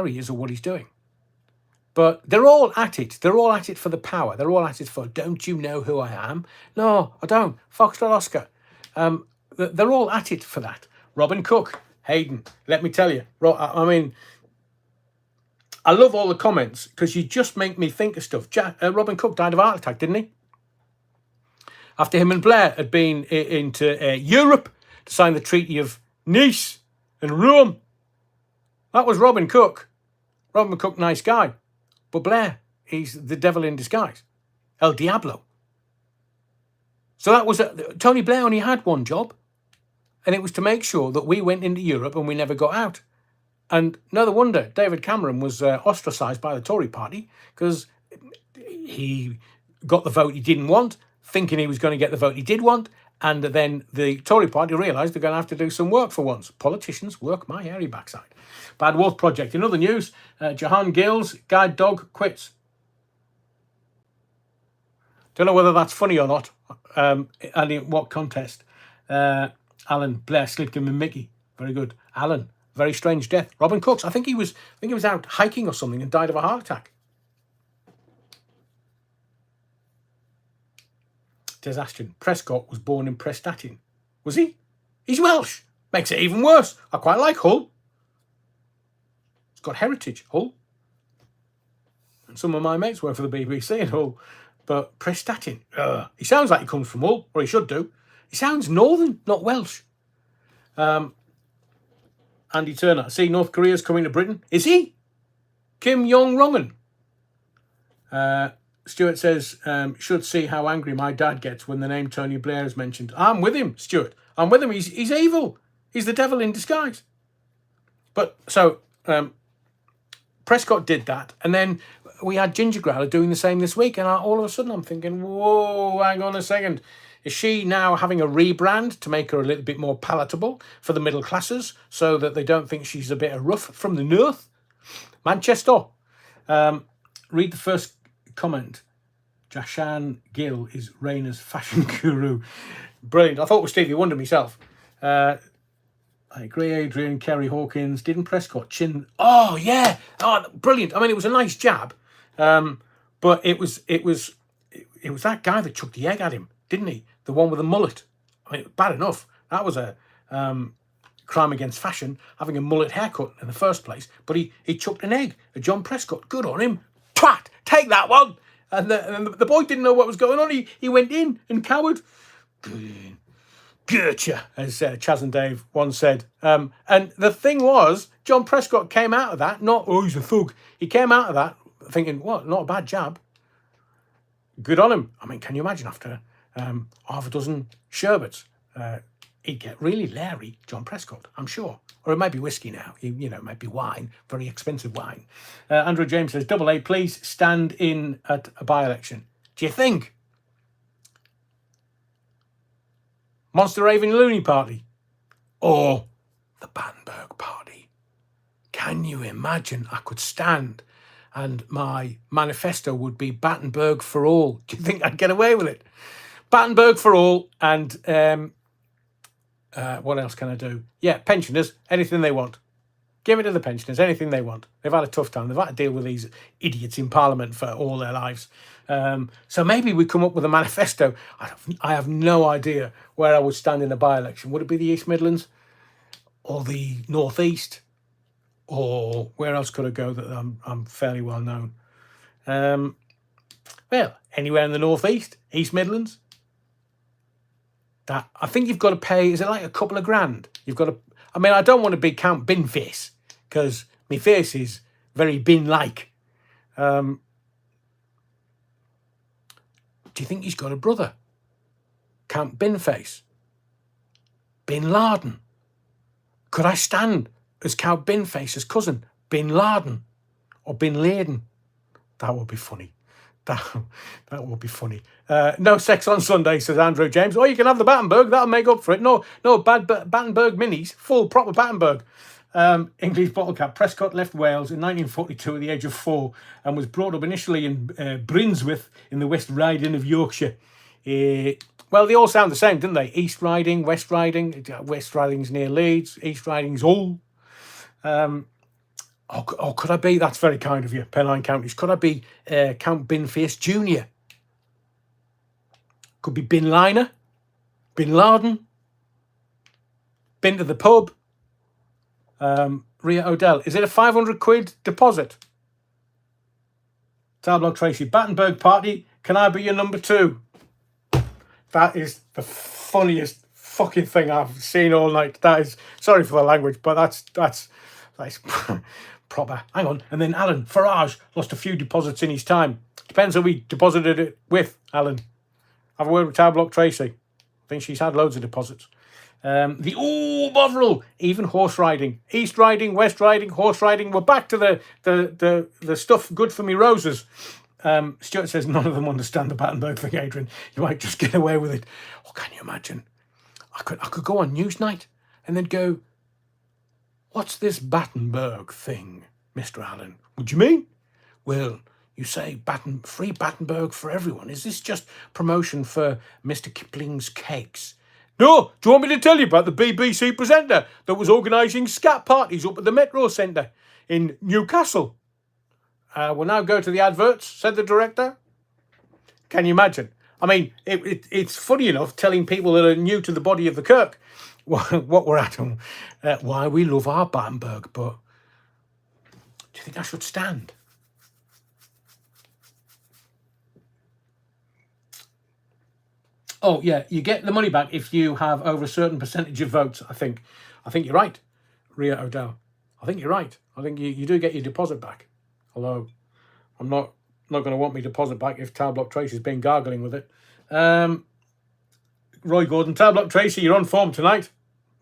he is or what he's doing. But they're all at it. They're all at it for the power. They're all at it for, don't you know who I am? No, I don't. Foxtrot Oscar. They're all at it for that. Robin Cook, Hayden, let me tell you. I mean, I love all the comments because you just make me think of stuff. Robin Cook died of a heart attack, didn't he? After him and Blair had been into Europe to sign the Treaty of Nice and Rome. That was Robin Cook. Robin Cook, nice guy. But Blair, he's the devil in disguise. El Diablo. So that was... Tony Blair only had one job. And it was to make sure that we went into Europe and we never got out. And no wonder David Cameron was ostracised by the Tory party because he got the vote he didn't want, thinking he was going to get the vote he did want. And then the Tory party realised they're going to have to do some work for once. Politicians work my hairy backside. Bad Wolf Project. In other news, Jahan Gill's guide dog quits. Don't know whether that's funny or not. And in what contest. Alan Blair slipped him with Mickey. Very good. Alan, very strange death. Robin Cooks, I think he was out hiking or something and died of a heart attack. Des Ashton, Prescott was born in Prestatyn. Was he? He's Welsh. Makes it even worse. I quite like Hull. It's got heritage, Hull. And some of my mates work for the BBC in Hull. But Prestatyn, he sounds like he comes from Hull, or he should do. He sounds northern, not Welsh. Andy Turner, see North Korea's coming to Britain. Is he? Kim Jong-rongen. Stuart says, should see how angry my dad gets when the name Tony Blair is mentioned. I'm with him, Stuart. I'm with him. He's evil. He's the devil in disguise. But so Prescott did that. And then we had Ginger Growler doing the same this week. And all of a sudden I'm thinking, whoa, hang on a second. Is she now having a rebrand to make her a little bit more palatable for the middle classes so that they don't think she's a bit rough from the north? Manchester. Read the first comment. Jashan Gill is Raina's fashion guru. Brilliant. I thought it was Stevie Wonder myself. I agree, Adrian. Kerry Hawkins. Didn't Prescott chin? Oh, yeah. Oh, brilliant. I mean, it was a nice jab. But it was that guy that chucked the egg at him, didn't he? The one with the mullet. I mean, bad enough. That was a crime against fashion, having a mullet haircut in the first place. But he chucked an egg at John Prescott. Good on him. Twat! Take that one! And the boy didn't know what was going on. He went in and cowered. Gotcha, as Chaz and Dave once said. And the thing was, John Prescott came out of that, not, oh, he's a thug. He came out of that thinking, what, not a bad jab. Good on him. I mean, can you imagine after half a dozen sherbets? He'd get really leery, John Prescott, I'm sure. Or it might be whiskey now. It might be wine, very expensive wine. Andrew James says, Double A, please stand in at a by-election. Do you think? Monster Raving Looney Party? Or the Battenburg Party? Can you imagine I could stand and my manifesto would be Battenburg for all? Do you think I'd get away with it? Battenburg for all and... what else can I do? Yeah, pensioners, anything they want. Give it to the pensioners, anything they want. They've had a tough time. They've had to deal with these idiots in Parliament for all their lives. So maybe we come up with a manifesto. I have no idea where I would stand in a by-election. Would it be the East Midlands? Or the North East? Or where else could I go that I'm fairly well known? Well, anywhere in the North East, East Midlands. That I think you've got to pay, is it like a couple of grand? You've got to, I mean, I don't want to be Count Binface because my face is very bin-like. Do you think he's got a brother? Count Binface? Bin Laden? Could I stand as Count Binface's cousin? Bin Laden? Or Bin Laden? That would be funny. That would be funny. No sex on Sunday, says Andrew James. Oh, you can have the Battenburg. That'll make up for it. No, Battenburg minis. Full, proper Battenburg. English bottle cap. Prescott left Wales in 1942 at the age of 4 and was brought up initially in Brinsworth in the West Riding of Yorkshire. Well, they all sound the same, don't they? East Riding, West Riding. West Riding's near Leeds. East Riding's Hull. Oh, could I be? That's very kind of you, Pennine Counties. Could I be Count Binface Jr.? Could be Bin Liner, Bin Laden, been to the pub. Ria Odell. Is it a 500 quid deposit? Tarblog Tracy. Battenburg party. Can I be your number 2? That is the funniest fucking thing I've seen all night. That is, sorry for the language, but that's proper. Hang on. And then Alan Farage lost a few deposits in his time. Depends who we deposited it with, Alan. Have a word with Tarblock Tracy. I think she's had loads of deposits. Bovril, even horse riding, East Riding, West Riding, horse riding. We're back to the stuff good for me roses. Stuart says none of them understand the Battenburg thing, Adrian. You might just get away with it. Oh, can you imagine? I could go on Newsnight and then go, what's this Battenburg thing, Mr. Allen? What do you mean? Well, you say free Battenburg for everyone. Is this just promotion for Mr. Kipling's cakes? No, do you want me to tell you about the BBC presenter that was organising scat parties up at the Metro Centre in Newcastle? We'll now go to the adverts, said the director. Can you imagine? I mean, it's funny enough telling people that are new to the body of the Kirk what we're at and why we love our Battenburg, but do you think I should stand? Oh, yeah, you get the money back if you have over a certain percentage of votes, I think. I think you're right, Ria Odell. I think you're right. I think you do get your deposit back. Although I'm not going to want my deposit back if Tarblock Tracy's been gargling with it. Roy Gordon, Tarblock Tracy, you're on form tonight.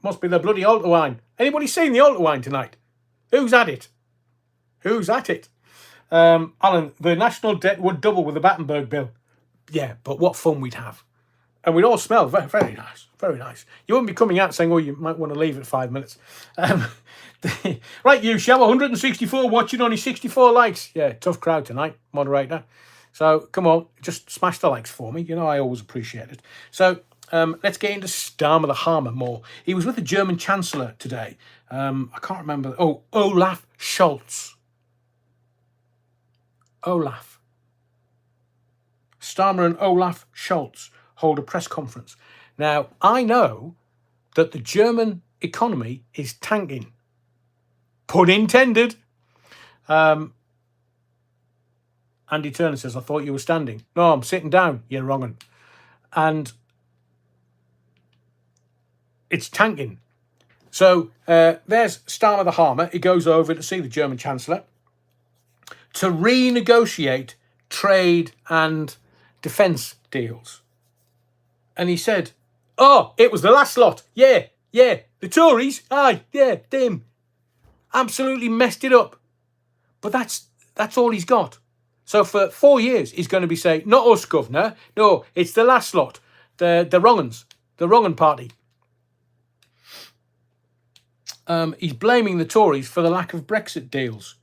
Must be the bloody altar wine. Anybody seen the altar wine tonight? Who's at it? Who's at it? Alan, the national debt would double with the Battenburg bill. Yeah, but what fun we'd have. And we'd all smell very, very nice. Very nice. You wouldn't be coming out saying, oh, you might want to leave at 5 minutes. Right, you, Shell, 164 watching, only 64 likes. Yeah, tough crowd tonight, moderator. So, come on, just smash the likes for me. You know, I always appreciate it. So, let's get into Starmer the Hammer more. He was with the German Chancellor today. I can't remember. Oh, Olaf Scholz. Olaf. Starmer and Olaf Scholz hold a press conference. Now, I know that the German economy is tanking. Pun intended. Andy Turner says, I thought you were standing. No, I'm sitting down. You're wrong. And it's tanking. So there's Starmer the Hammer. He goes over to see the German Chancellor to renegotiate trade and defence deals. And he said, oh, it was the last lot. Yeah, the Tories, aye, yeah, them. Absolutely messed it up. But that's all he's got. So for 4 years, he's going to be saying, not us, governor. No, it's the last lot. The wrong uns. The wrong un party. He's blaming the Tories for the lack of Brexit deals.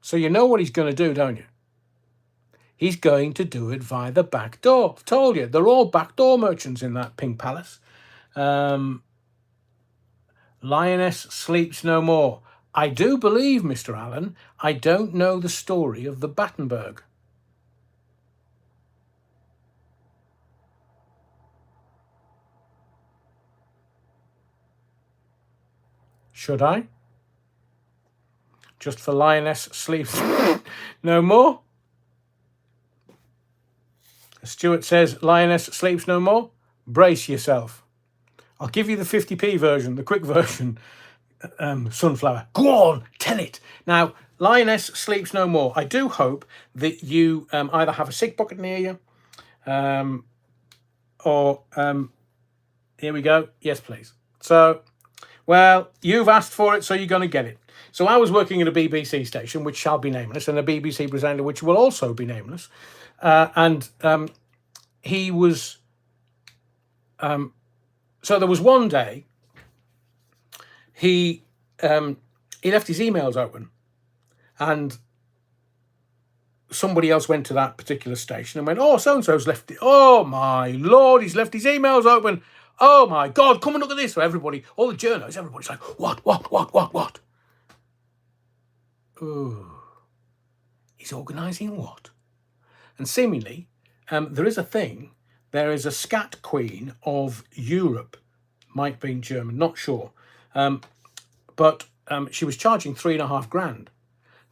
So you know what he's going to do, don't you? He's going to do it via the back door. I've told you, they're all backdoor merchants in that Pink Palace. Lioness sleeps no more. I do believe, Mr. Allen, I don't know the story of the Battenburg. Should I? Just for Lioness sleeps no more? Stuart says, Lioness sleeps no more. Brace yourself. I'll give you the 50p version, the quick version. Sunflower. Go on, tell it. Now, Lioness sleeps no more. I do hope that you either have a sick bucket near you or here we go. Yes, please. So, well, you've asked for it, so you're going to get it. So I was working at a BBC station, which shall be nameless, and a BBC presenter, which will also be nameless. And he was... so there was one day, he left his emails open, and somebody else went to that particular station and went, oh, so-and-so's left it. Oh, my Lord, he's left his emails open. Oh, my God, come and look at this. So everybody, all the journalists, everybody's like, what? Oh, he's organising what? And seemingly, there is a thing. There is a scat queen of Europe, might be in German, not sure. But she was charging $3,500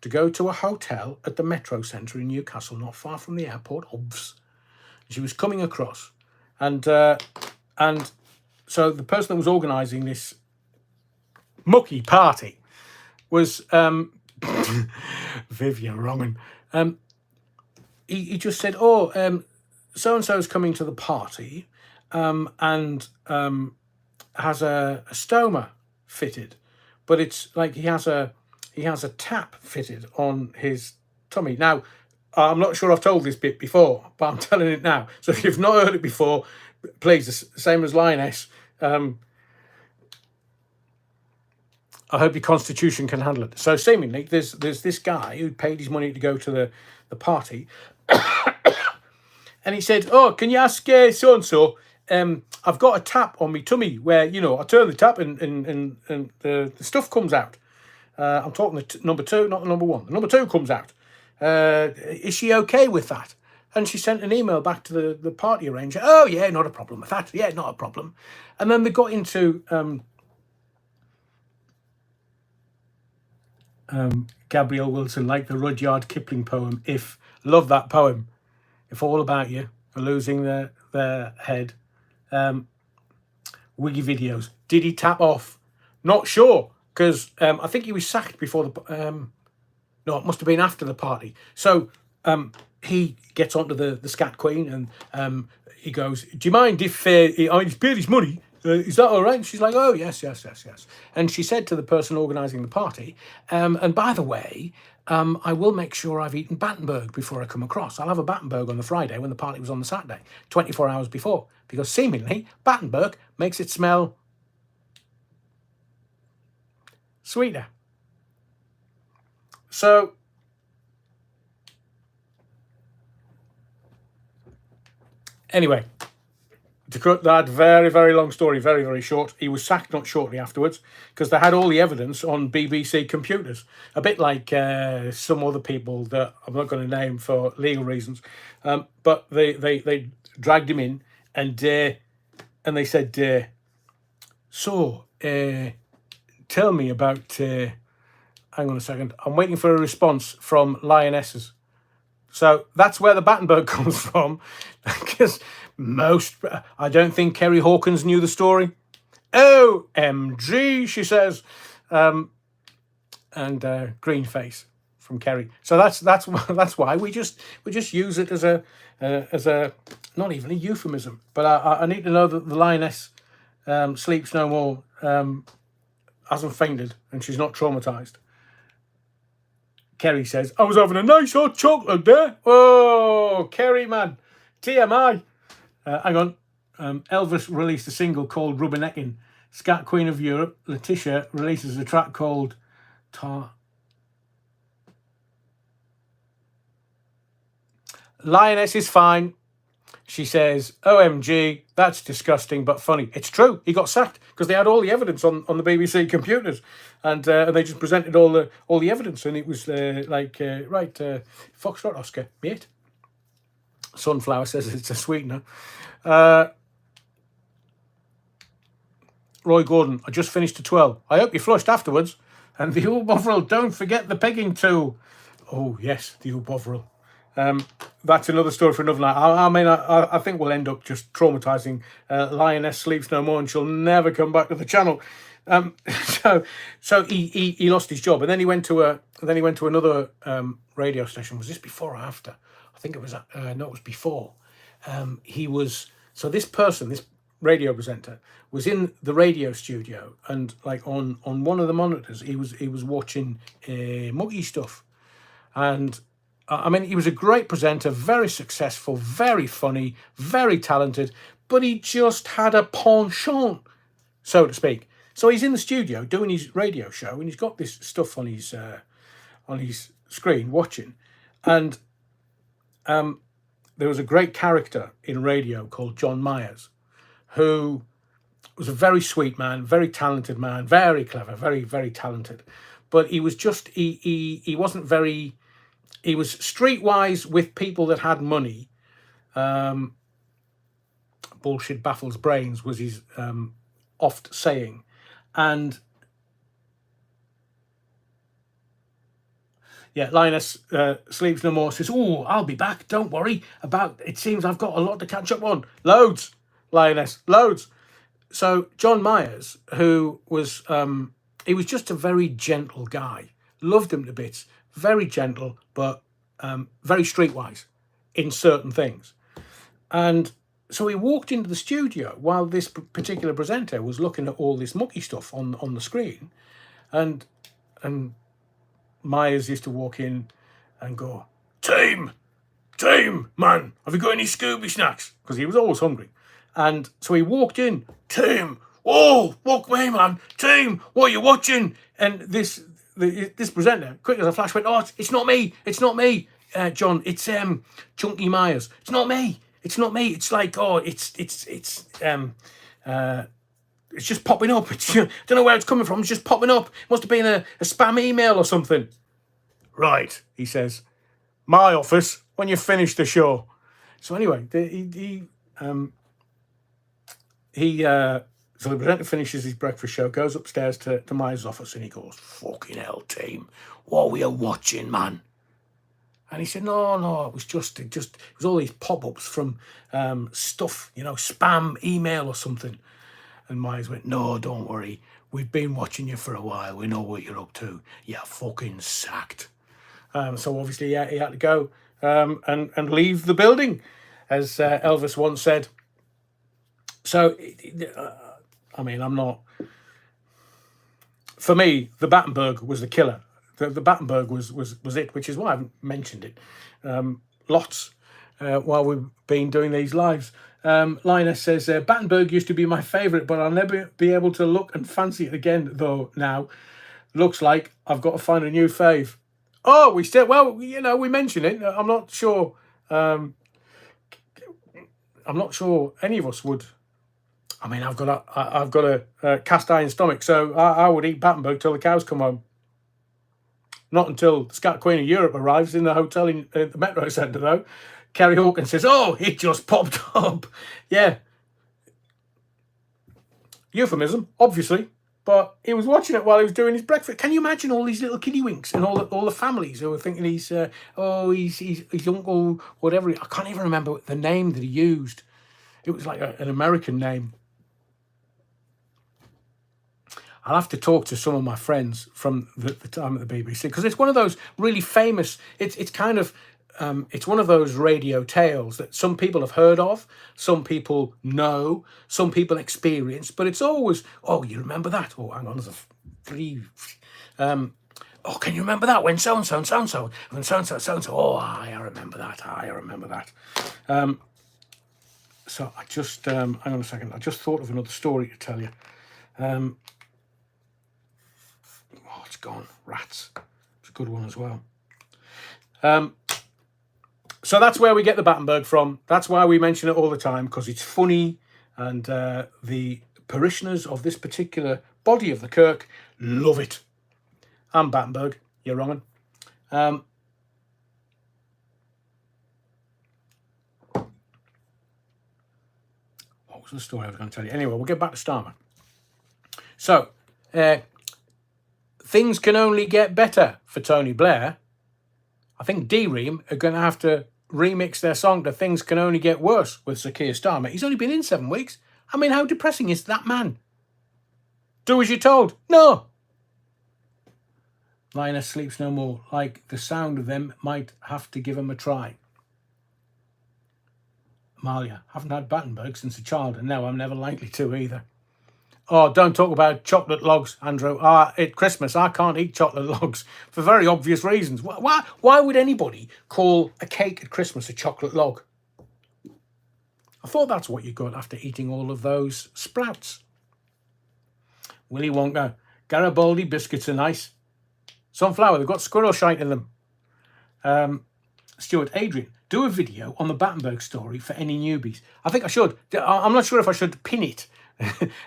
to go to a hotel at the Metro Centre in Newcastle, not far from the airport. Obvs. She was coming across, and so the person that was organising this mucky party was Vivian Wrongen. He just said, oh, so-and-so's coming to the party and has a stoma fitted, but it's like he has a tap fitted on his tummy. Now, I'm not sure I've told this bit before, but I'm telling it now. So if you've not heard it before, please, the same as Lioness, I hope your constitution can handle it. So seemingly, there's this guy who paid his money to go to the party, and he said, oh, can you ask so-and-so, I've got a tap on my tummy where, I turn the tap and the stuff comes out. I'm talking the number 2, not the number 1. The number 2 comes out. Is she okay with that? And she sent an email back to the party arranger. Oh, yeah, not a problem with that. Yeah, not a problem. And then they got into Gabrielle Wilson, like the Rudyard Kipling poem, If. Love that poem. If all about you are losing their head. Wiggy videos. Did he tap off? Not sure, because I think he was sacked before the... no, it must have been after the party. So he gets onto the scat queen and he goes, do you mind if he's paid his money? Is that all right? And she's like, oh, yes. And she said to the person organising the party, and by the way, I will make sure I've eaten Battenburg before I come across. I'll have a Battenburg on the Friday when the party was on the Saturday, 24 hours before, because seemingly Battenburg makes it smell sweeter. So anyway, to cut that very, very long story, very, very short, he was sacked not shortly afterwards because they had all the evidence on BBC computers. A bit like some other people that I'm not going to name for legal reasons, but they dragged him in and they said, so tell me about. Hang on a second. I'm waiting for a response from Lionesses. So that's where the Battenburg comes from, because I don't think Kerry Hawkins knew the story. OMG, she says, and green face from Kerry. So that's why we just use it as a not even a euphemism. But I need to know that the lioness sleeps no more, hasn't fainted, and she's not traumatized. Kerry says, I was having a nice hot chocolate there. Oh, Kerry, man. TMI. Hang on. Elvis released a single called Rubbernecking. Scat Queen of Europe, Letitia, releases a track called Lioness is fine. She says, OMG, that's disgusting but funny. It's true. He got sacked because they had all the evidence on the BBC computers, and they just presented all the evidence, and it was right, Foxtrot Oscar, mate. Sunflower says it's a sweetener. Roy Gordon, I just finished a 12. I hope you flushed afterwards. And the Old Bovril, don't forget the pegging tool. Oh, yes, the Old Bovril. That's another story for another night. I think we'll end up just traumatizing Lioness Sleeps No More, and she'll never come back to the channel. So he lost his job, and then he went to another radio station. Was this before or after? I think it was. No, it was before. This person, this radio presenter, was in the radio studio, and like on one of the monitors, he was watching Muggy stuff, and I mean, he was a great presenter, very successful, very funny, very talented, but he just had a penchant, so to speak. So he's in the studio doing his radio show, and he's got this stuff on his screen watching, and there was a great character in radio called John Myers, who was a very sweet man, very talented man, very clever, very, very talented. But he was just, he wasn't very, he was streetwise with people that had money. Bullshit baffles brains was his oft saying. And yeah, Linus Sleeps No More says, "Oh, I'll be back. Don't worry about it. Seems I've got a lot to catch up on. Loads, Linus, loads." So John Myers, who was, he was just a very gentle guy. Loved him to bits. Very gentle, but very streetwise in certain things. And so he walked into the studio while this particular presenter was looking at all this mucky stuff on the screen, and Myers used to walk in and go, team, man, have you got any Scooby snacks?" Because he was always hungry. And so he walked in, "Team, oh, fuck me, man, team, what are you watching?" And this presenter, quick as a flash, went, "Oh, it's not me, John, it's Chunky Myers. It's not me. It's like, oh, it's just popping up. It's, I don't know where it's coming from. It's just popping up. It must have been a spam email or something." "Right," he says, "my office when you finish the show." So anyway, so the presenter finishes his breakfast show, goes upstairs to Myers' office, and he goes, "Fucking hell, team, what were you watching, man?" And he said, no, it was all these pop-ups from stuff, spam email or something. And Myers went, "No, don't worry. We've been watching you for a while. We know what you're up to. You're fucking sacked." So obviously, yeah, he had to go and leave the building, as Elvis once said. So, I mean, I'm not... For me, the Battenburg was the killer. The Battenburg was it, which is why I haven't mentioned it lots while we've been doing these lives. Linus says, "Battenburg used to be my favourite, but I'll never be able to look and fancy it again, though, now. Looks like I've got to find a new fave." Oh, we mention it. I'm not sure. I'm not sure any of us would. I mean, I've got a cast iron stomach, so I would eat Battenburg till the cows come home. Not until the Scat Queen of Europe arrives in the hotel in the Metro Centre, though. Kerry Hawkins says, "Oh, it just popped up." Yeah. Euphemism, obviously. But he was watching it while he was doing his breakfast. Can you imagine all these little kiddywinks and all the families who were thinking he's uncle, whatever. I can't even remember the name that he used. It was like an American name. I'll have to talk to some of my friends from the time at the BBC, because it's one of those really famous. It's kind of it's one of those radio tales that some people have heard of, some people know, some people experience, but it's always, "Oh, you remember that? Oh, hang on, there's a three. Oh, can you remember that when so and so and so and so when so and so so and so? Oh, I remember that. I remember that." So I just hang on a second. I just thought of another story to tell you. It's gone. Rats. It's a good one as well. So that's where we get the Battenburg from. That's why we mention it all the time, because it's funny, and the parishioners of this particular body of the kirk love it. I'm Battenburg. You're wrong. What was the story I was going to tell you? Anyway, we'll get back to Starmer. So, things can only get better for Tony Blair. I think D-Ream are going to have to remix their song to "Things Can Only Get Worse" with Sir Keir Starmer. He's only been in 7 weeks. I mean, how depressing is that man? Do as you're told. No. Linus Sleeps No More. Like the sound of them, might have to give them a try. Malia, haven't had Battenburg since a child, and now I'm never likely to either. Oh, don't talk about chocolate logs, Andrew. At Christmas, I can't eat chocolate logs for very obvious reasons. Why would anybody call a cake at Christmas a chocolate log? I thought that's what you got after eating all of those sprouts. Willy Wonka. Garibaldi biscuits are nice. Sunflower, they've got squirrel shite in them. Stuart, Adrian, do a video on the Battenburg story for any newbies. I think I should. I'm not sure if I should pin it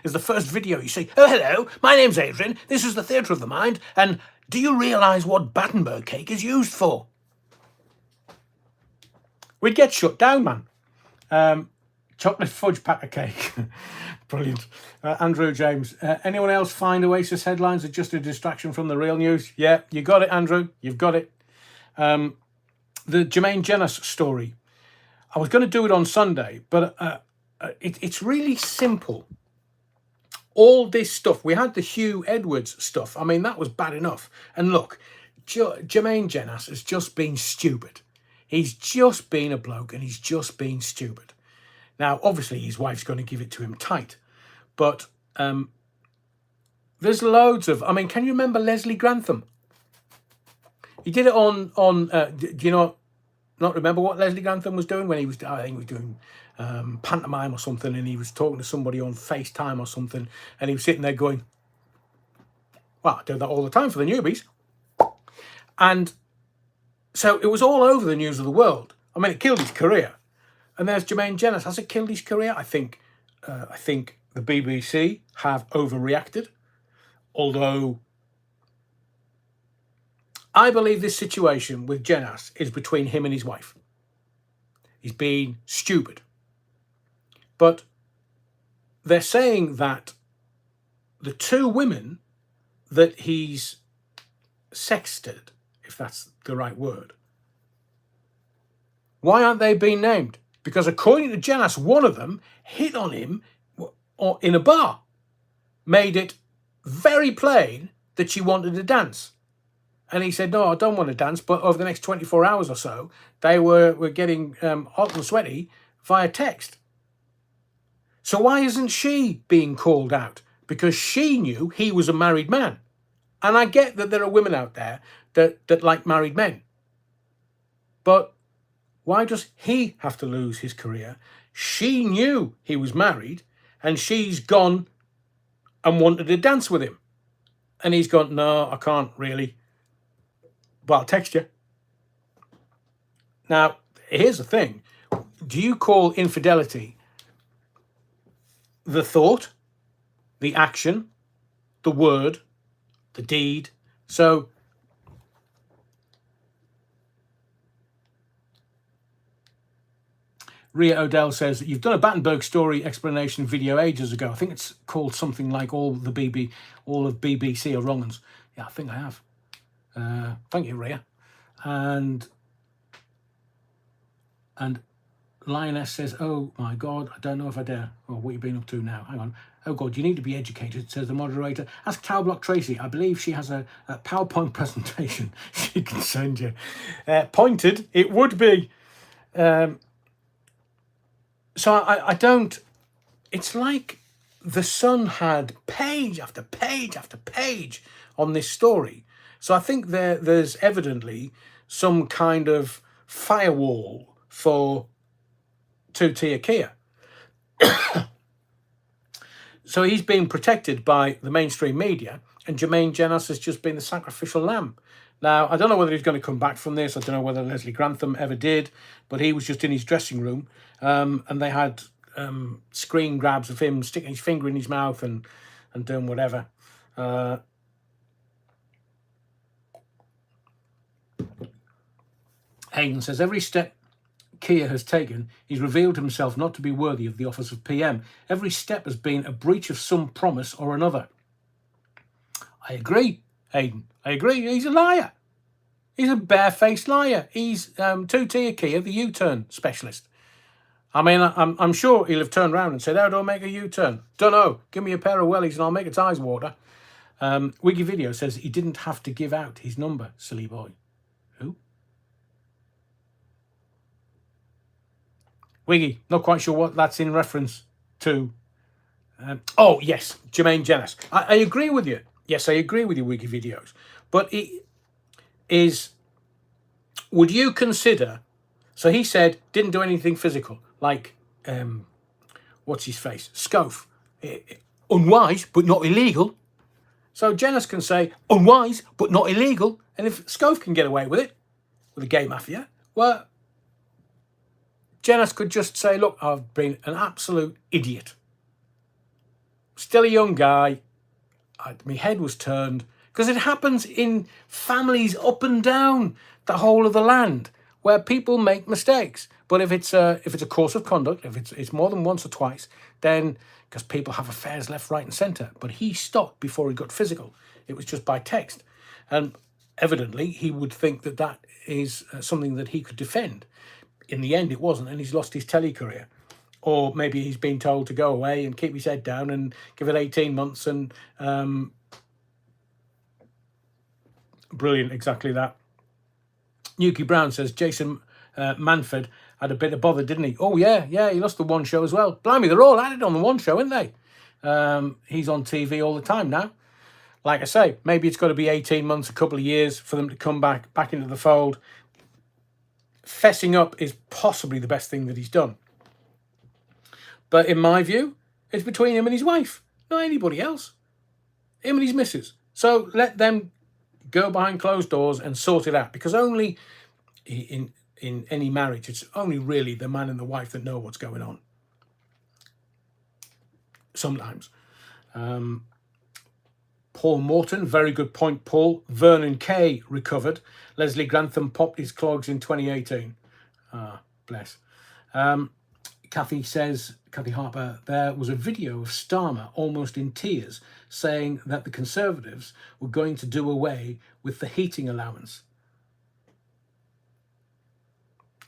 as the first video. You say, oh, hello, my name's Adrian. This is the Theatre of the Mind. And do you realise what Battenburg cake is used for? We'd get shut down, man. Chocolate fudge packer cake. Brilliant. Andrew James. Anyone else find Oasis headlines are just a distraction from the real news? Yeah, you got it, Andrew. You've got it. The Jermaine Jenas story. I was going to do it on Sunday, but it's really simple. All this stuff, we had the Hugh Edwards stuff. I mean, that was bad enough. And look, Jermaine Jenas has just been stupid. He's just been a bloke and he's just been stupid. Now, obviously, his wife's going to give it to him tight. But there's loads of... I mean, can you remember Leslie Grantham? He did it on do you not remember what Leslie Grantham was doing when he was... I think he was doing pantomime or something, and he was talking to somebody on FaceTime or something, and he was sitting there going, well, I do that all the time for the newbies. And so it was all over the news of the world. I mean, it killed his career. And there's Jermaine Jenas. Has it killed his career? I think the BBC have overreacted. Although I believe this situation with Jenas is between him and his wife. He's been stupid. But they're saying that the two women that he's sexted, if that's the right word, why aren't they being named? Because according to Jenas, one of them hit on him in a bar, made it very plain that she wanted to dance. And he said, no, I don't want to dance. But over the next 24 hours or so, they were getting hot and sweaty via text. So why isn't she being called out? Because she knew he was a married man. And I get that there are women out there that like married men. But why does he have to lose his career? She knew he was married, and she's gone and wanted to dance with him. And he's gone, no, I can't really. But I'll text you. Now, here's the thing. Do you call infidelity the thought, the action, the word, the deed? So Ria Odell says, you've done a Battenburg story explanation video ages ago. I think it's called something like all of BBC are wrong uns. Yeah, I think I have. Thank you, Ria. And Lioness says, oh my God, I don't know if I dare. Oh, what you been up to now? Hang on. Oh God, you need to be educated, says the moderator. Ask Cowblock Tracy. I believe she has a PowerPoint presentation she can send you. Pointed, it would be. So I don't... It's like the Sun had page after page after page on this story. So I think there's evidently some kind of firewall for two-tier Kia. So he's been protected by the mainstream media, and Jermaine Jenas has just been the sacrificial lamb. Now, I don't know whether he's going to come back from this. I don't know whether Leslie Grantham ever did, but he was just in his dressing room, and they had screen grabs of him sticking his finger in his mouth and doing whatever. Hayden says, every step Kia has taken, he's revealed himself not to be worthy of the office of PM. Every step has been a breach of some promise or another. I agree, Hayden. I agree. He's a liar. He's a barefaced liar. He's two-tier Kia, the U-turn specialist. I mean, I'm sure he'll have turned around and said, how do I make a U-turn? Don't know. Give me a pair of wellies and I'll make its eyes water. Wiggy Video says he didn't have to give out his number, silly boy. Who? Wiggy, not quite sure what that's in reference to. Oh, yes, Jermaine Jealous. I agree with you. Yes, I agree with your Wiggy videos. But it is, would you consider, so he said, didn't do anything physical, like, what's his face? Scove. Unwise, but not illegal. So Jealous can say, unwise, but not illegal. And if Scove can get away with it, with the gay mafia, well, Jealous could just say, look, I've been an absolute idiot. Still a young guy. My head was turned. Because it happens in families up and down the whole of the land where people make mistakes. But if it's a course of conduct, if it's more than once or twice, then because people have affairs left, right, and centre. But he stopped before he got physical. It was just by text, and evidently he would think that that is something that he could defend. In the end, it wasn't, and he's lost his telly career. Or maybe he's been told to go away and keep his head down and give it 18 months and brilliant, exactly that. Yuki Brown says Jason Manford had a bit of bother, didn't he? Oh, yeah, he lost the one show as well. Blimey, they're all at it on the one show, aren't they? He's on TV all the time now. Like I say, maybe it's got to be 18 months, a couple of years for them to come back into the fold. Fessing up is possibly the best thing that he's done. But in my view, it's between him and his wife, not anybody else. Him and his missus. So let them go behind closed doors and sort it out. Because only in any marriage, it's only really the man and the wife that know what's going on. Sometimes. Paul Morton, very good point, Paul. Vernon Kay recovered. Leslie Grantham popped his clogs in 2018. Ah, bless. Kathy says, Kathy Harper, there was a video of Starmer almost in tears saying that the Conservatives were going to do away with the heating allowance.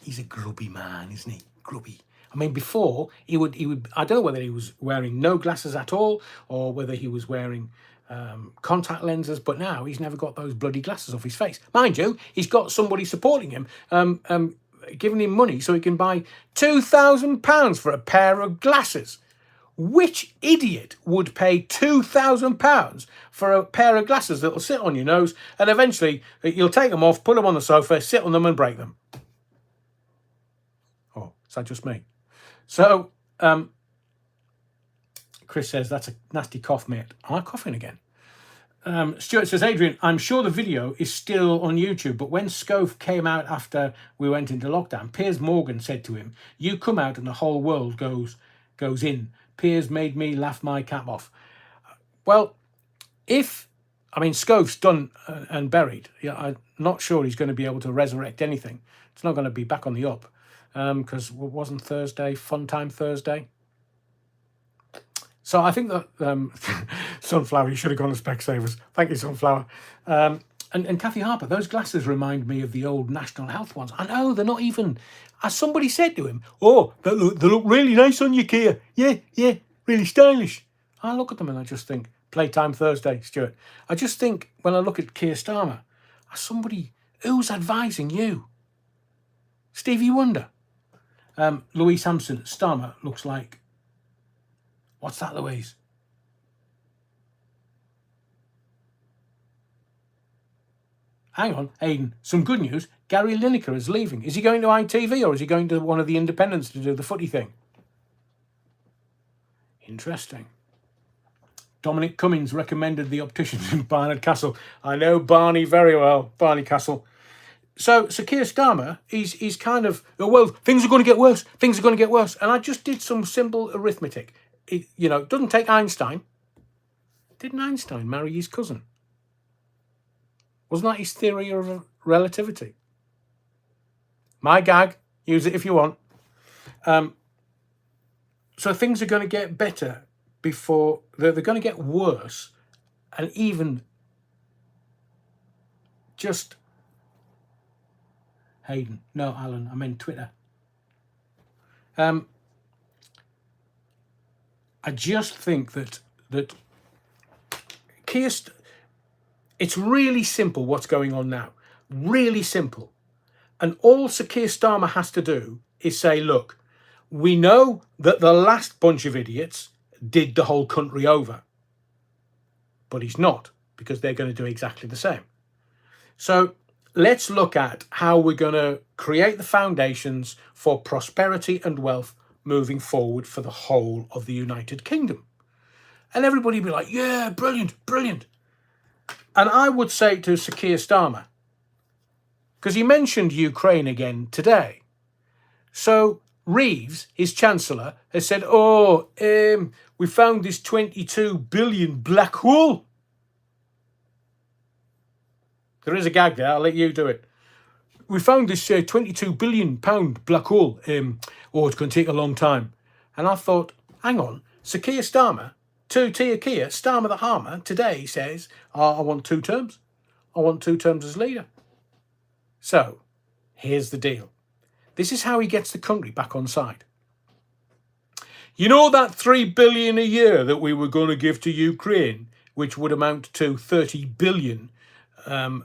He's a grubby man, isn't he? Grubby. I mean, before, he would. I don't know whether he was wearing no glasses at all or whether he was wearing contact lenses, but now he's never got those bloody glasses off his face. Mind you, he's got somebody supporting him, giving him money so he can buy £2,000 for a pair of glasses. Which idiot would pay £2,000 for a pair of glasses that will sit on your nose and eventually you'll take them off, put them on the sofa, sit on them and break them? Oh, is that just me? So, Chris says, that's a nasty cough, mate. Am I coughing again? Stuart says, Adrian, I'm sure the video is still on YouTube, but when Scove came out after we went into lockdown, Piers Morgan said to him, you come out and the whole world goes in. Piers made me laugh my cap off. Well, Scove's done and buried. Yeah, I'm not sure he's going to be able to resurrect anything. It's not going to be back on the up. Because wasn't Thursday Fun Time Thursday? So I think that Sunflower, you should have gone to Specsavers. Thank you, Sunflower. And Kathy Harper, those glasses remind me of the old National Health ones. I know, they're not even... As somebody said to him, oh, they look really nice on you, Keir. Yeah, really stylish. I look at them and I just think, Playtime Thursday, Stuart. I just think, when I look at Keir Starmer, as somebody who's advising you. Stevie Wonder. Louise Hampson, Starmer looks like... What's that, Louise? Hang on, Aidan. Some good news. Gary Lineker is leaving. Is he going to ITV or is he going to one of the independents to do the footy thing? Interesting. Dominic Cummings recommended the opticians in Barnard Castle. I know Barney very well, Barney Castle. So Keir Starmer, he's kind of, oh, well, things are going to get worse. Things are going to get worse. And I just did some simple arithmetic. It doesn't take Einstein. Didn't Einstein marry his cousin? Wasn't that his theory of relativity? My gag. Use it if you want. So things are going to get better before... They're going to get worse. And even just... Hayden. No, Alan. I meant Twitter. I just think that Keir... It's really simple what's going on now. Really simple. And all Sir Keir Starmer has to do is say, look, we know that the last bunch of idiots did the whole country over. But he's not, because they're going to do exactly the same. So let's look at how we're going to create the foundations for prosperity and wealth moving forward for the whole of the United Kingdom. And everybody will be like, yeah, brilliant, brilliant. And I would say to Sir Keir Starmer, because he mentioned Ukraine again today. So Reeves, his Chancellor, has said, we found this 22 billion black hole. There is a gag there, I'll let you do it. We found this 22 billion pound black hole. It's going to take a long time. And I thought, hang on, Sir Keir Starmer, Keir Starmer the Harmer, today says, I want 2 terms. I want 2 terms as leader. So, here's the deal. This is how he gets the country back on side. You know that 3 billion a year that we were going to give to Ukraine, which would amount to 30 billion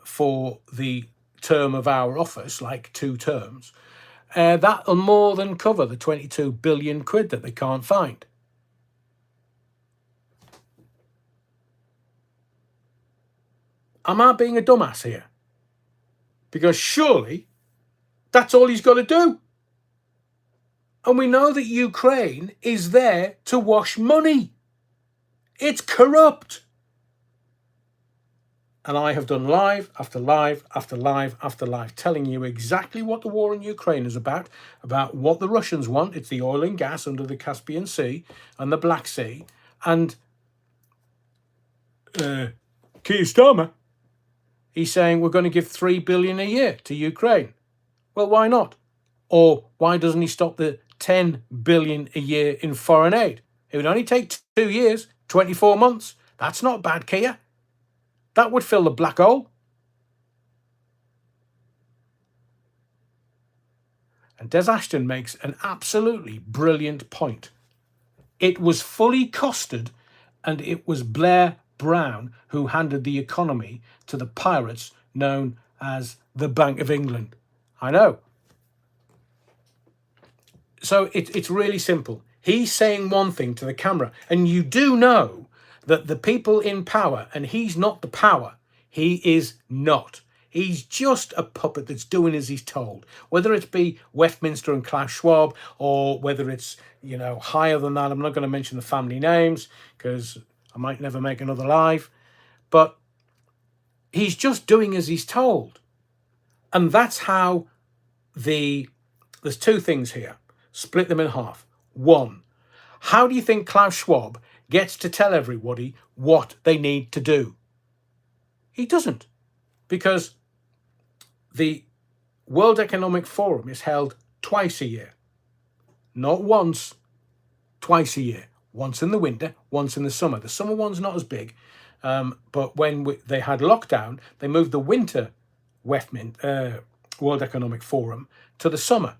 for the term of our office, like 2 terms, that'll more than cover the 22 billion quid that they can't find. Am I being a dumbass here? Because surely that's all he's got to do. And we know that Ukraine is there to wash money. It's corrupt. And I have done live after live after live after live telling you exactly what the war in Ukraine is about what the Russians want. It's the oil and gas under the Caspian Sea and the Black Sea. And Keir Starmer, he's saying we're going to give 3 billion a year to Ukraine. Well, why not? Or why doesn't he stop the 10 billion a year in foreign aid? It would only take 2 years, 24 months. That's not bad, Keir. That would fill the black hole. And Des Ashton makes an absolutely brilliant point. It was fully costed, and it was Blair Brown who handed the economy to the pirates known as the Bank of England. I know. So it's really simple. He's saying one thing to the camera, and you do know that the people in power, and he's not the power, he is not. He's just a puppet that's doing as he's told. Whether it be Westminster and Klaus Schwab, or whether it's, higher than that. I'm not going to mention the family names because I might never make another live. But he's just doing as he's told. And that's how there's 2 things here. Split them in half. 1, how do you think Klaus Schwab gets to tell everybody what they need to do? He doesn't, because the World Economic Forum is held twice a year. Not once, twice a year. Once in the winter, once in the summer. The summer one's not as big, but when they had lockdown, they moved the winter World Economic Forum to the summer.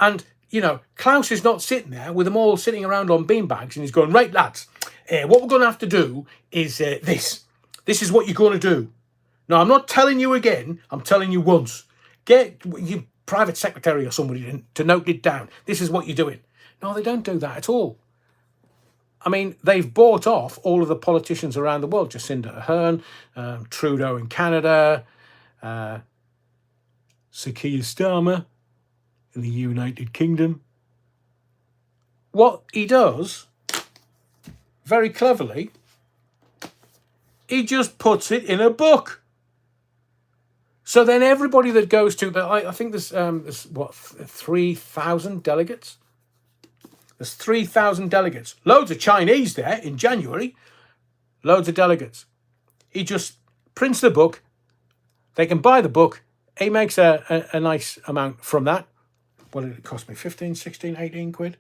And Klaus is not sitting there with them all sitting around on beanbags and he's going, right, lads, what we're going to have to do is this. This is what you're going to do. Now, I'm not telling you again. I'm telling you once. Get your private secretary or somebody to note it down. This is what you're doing. No, they don't do that at all. I mean, they've bought off all of the politicians around the world. Jacinda Ardern, Trudeau in Canada, Sir Keir Starmer in the United Kingdom. What he does, very cleverly, he just puts it in a book. So then everybody that goes to, I think there's 3,000 delegates? There's 3,000 delegates. Loads of Chinese there in January. Loads of delegates. He just prints the book. They can buy the book. He makes a nice amount from that. What did it cost me? 15, 16, 18 quid?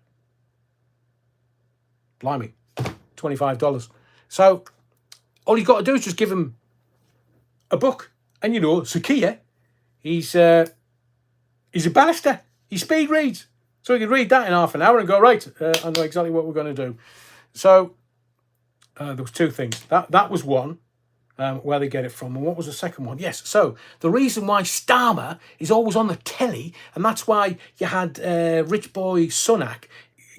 Blimey. $25. So all you've got to do is just give him a book. And Sir Keir, he's a barrister. He speed reads. So he could read that in half an hour and go, right, I know exactly what we're going to do. So there was 2 things. That was one. where they get it from. And what was the second one? Yes, so the reason why Starmer is always on the telly, and that's why you had Rich Boy Sunak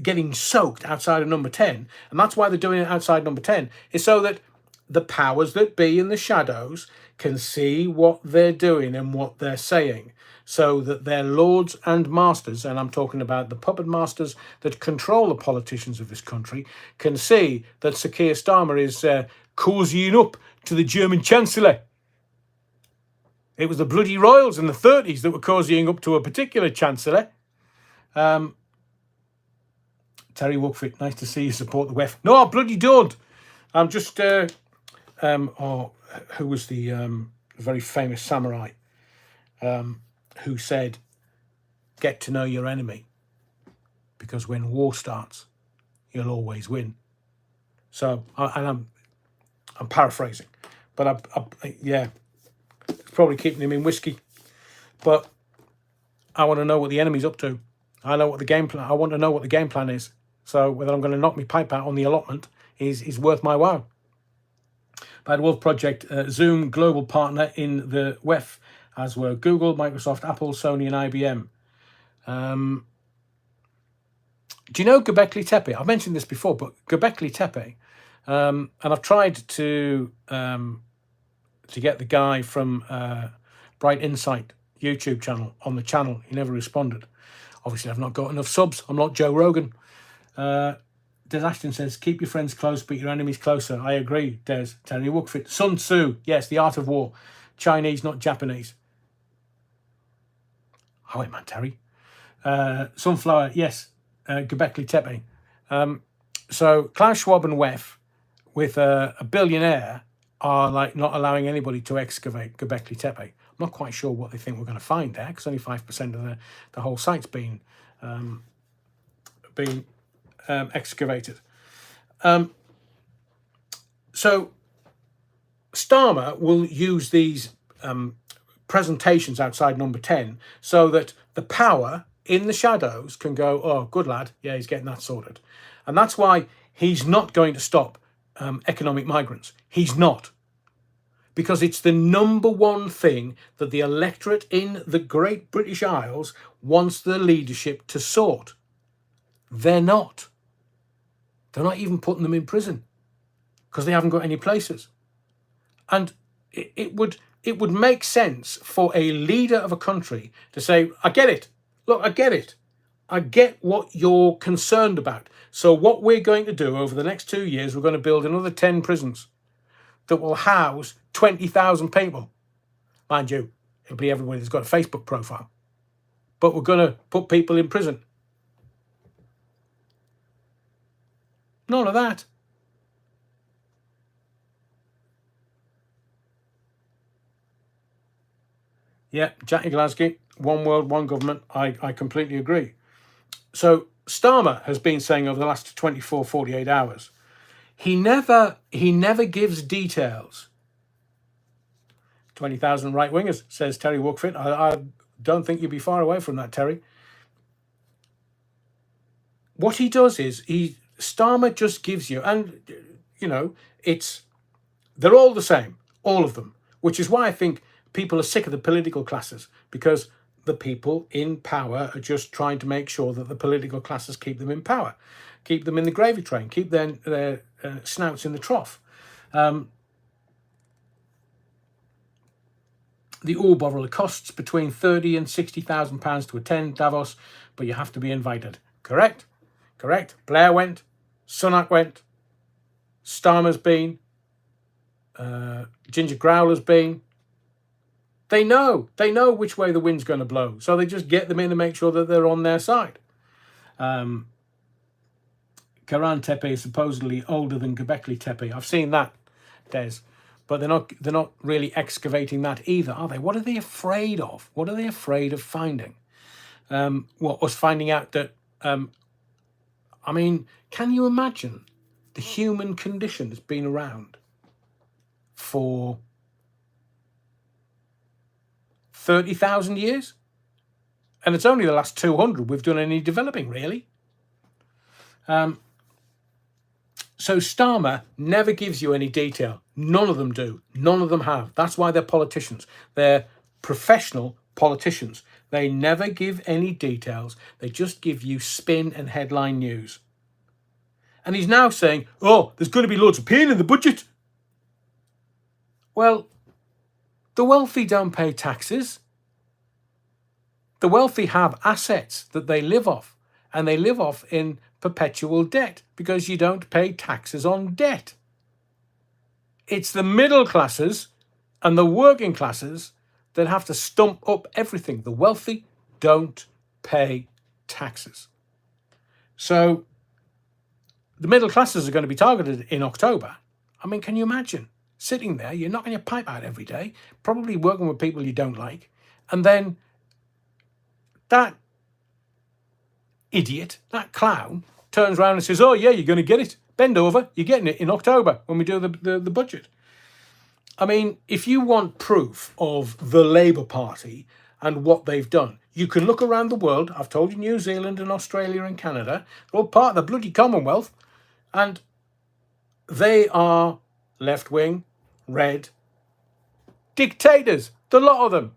getting soaked outside of number 10, and that's why they're doing it outside number 10, is so that the powers that be in the shadows can see what they're doing and what they're saying, so that their lords and masters, and I'm talking about the puppet masters that control the politicians of this country, can see that Sir Keir Starmer is cozying up to the German Chancellor. It was the bloody royals in the 30s that were cozying up to a particular Chancellor. Terry Wookford, nice to see you support the WEF. No, I bloody don't. I'm just, who was the very famous samurai who said, get to know your enemy, because when war starts, you'll always win. So, I'm paraphrasing, but yeah, it's probably keeping him in whiskey. But I want to know what the enemy's up to. I know what the game plan. I want to know what the game plan is. So whether I'm going to knock my pipe out on the allotment is worth my while. Bad Wolf Project, Zoom global partner in the WEF, as were Google, Microsoft, Apple, Sony, and IBM. Do you know Göbekli Tepe? I've mentioned this before, but Göbekli Tepe, and I've tried to get the guy from Bright Insight YouTube channel on the channel. He never responded. Obviously, I've not got enough subs. I'm not Joe Rogan. Des Ashton says, keep your friends close, but your enemies closer. I agree, Des. Terry Wookford. Sun Tzu. Yes, The Art of War. Chinese, not Japanese. Oh, wait, man, Terry. Sunflower. Yes. Göbekli Tepe. So Klaus Schwab and WEF, with a billionaire, are like not allowing anybody to excavate Göbekli Tepe. I'm not quite sure what they think we're going to find there, because only 5% of the whole site's been excavated. So Starmer will use these presentations outside number 10 so that the power in the shadows can go, oh, good lad, yeah, he's getting that sorted. And that's why he's not going to stop economic migrants. He's not. Because it's the number one thing that the electorate in the Great British Isles wants the leadership to sort. They're not. They're not even putting them in prison because they haven't got any places. And it would make sense for a leader of a country to say, I get it. Look, I get it. I get what you're concerned about. So what we're going to do over the next 2 years, we're going to build another 10 prisons that will house 20,000 people. Mind you, it'll be everybody that's got a Facebook profile. But we're going to put people in prison. None of that. Yeah, Jackie Glasgow, one world, one government. I completely agree. So Starmer has been saying over the last 24, 48 hours, he never gives details. 20,000 right-wingers, says Terry Wookford. I don't think you'd be far away from that, Terry. What he does is Starmer just gives you, and they're all the same, all of them, which is why I think people are sick of the political classes, because the people in power are just trying to make sure that the political classes keep them in power, keep them in the gravy train, keep their snouts in the trough. The Orborrel costs between 30 and 60,000 pounds to attend Davos, but you have to be invited. Correct. Blair went, Sunak went, Starmer's been, Ginger Growler's been. They know which way the wind's going to blow, so they just get them in and make sure that they're on their side. Karan Tepe is supposedly older than Göbekli Tepe. I've seen that, Des, but they're not really excavating that either, are they? What are they afraid of? What are they afraid of finding? Us finding out that? I mean, can you imagine the human condition that's been around for 30,000 years? And it's only the last 200 we've done any developing, really. So Starmer never gives you any detail. None of them do. None of them have. That's why they're politicians. They're professional politicians. They never give any details. They just give you spin and headline news. And he's now saying, oh, there's going to be loads of pain in the budget. Well, the wealthy don't pay taxes. The wealthy have assets that they live off, and they live off in perpetual debt because you don't pay taxes on debt. It's the middle classes and the working classes that have to stump up everything. The wealthy don't pay taxes. So the middle classes are going to be targeted in October. I mean, can you imagine sitting there, you're knocking your pipe out every day, probably working with people you don't like, and then that idiot, that clown, turns around and says, oh yeah, you're going to get it. Bend over, you're getting it in October when we do the budget. I mean, if you want proof of the Labour Party and what they've done, you can look around the world. I've told you New Zealand and Australia and Canada, they're all part of the bloody Commonwealth, and they are left-wing, red, dictators, the lot of them.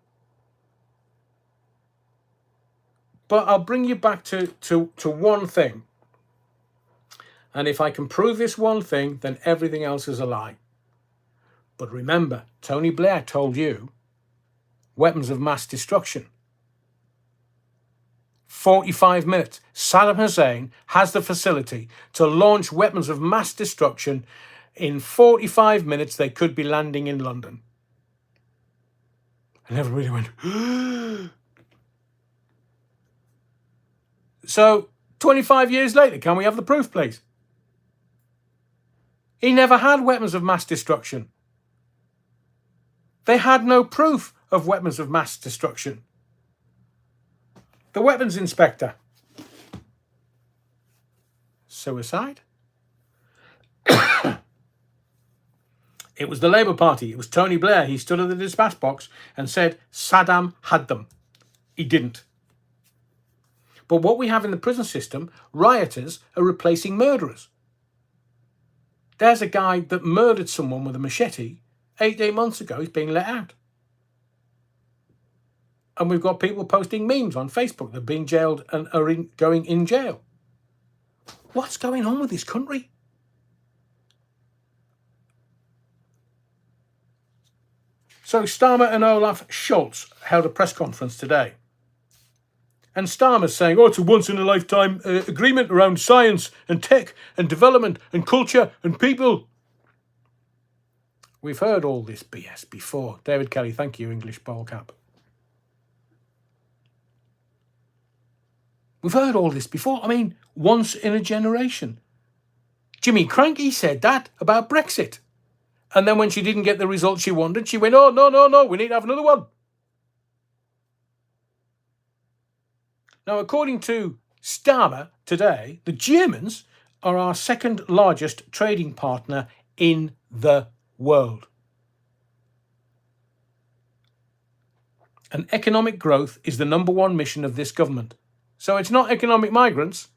But I'll bring you back to one thing. And if I can prove this one thing, then everything else is a lie. But remember, Tony Blair told you, weapons of mass destruction. 45 minutes. Saddam Hussein has the facility to launch weapons of mass destruction. In 45 minutes, they could be landing in London. And everybody went, So, 25 years later, can we have the proof, please? He never had weapons of mass destruction. They had no proof of weapons of mass destruction. The weapons inspector. Suicide? It was the Labour Party. It was Tony Blair. He stood at the dispatch box and said Saddam had them. He didn't. But what we have in the prison system, rioters are replacing murderers. There's a guy that murdered someone with a machete 8 months ago. He's being let out. And we've got people posting memes on Facebook that are being jailed and are going in jail. What's going on with this country? So Starmer and Olaf Scholz held a press conference today. And Starmer's saying, oh, it's a once-in-a-lifetime agreement around science and tech and development and culture and people. We've heard all this BS before. David Kelly, thank you, English ball cap. We've heard all this before. I mean, once in a generation. Jimmy Cranky said that about Brexit. And then when she didn't get the result she wanted, she went, oh, no, we need to have another one. Now, according to Starmer today, the Germans are our second largest trading partner in the world. And economic growth is the number one mission of this government. So it's not economic migrants,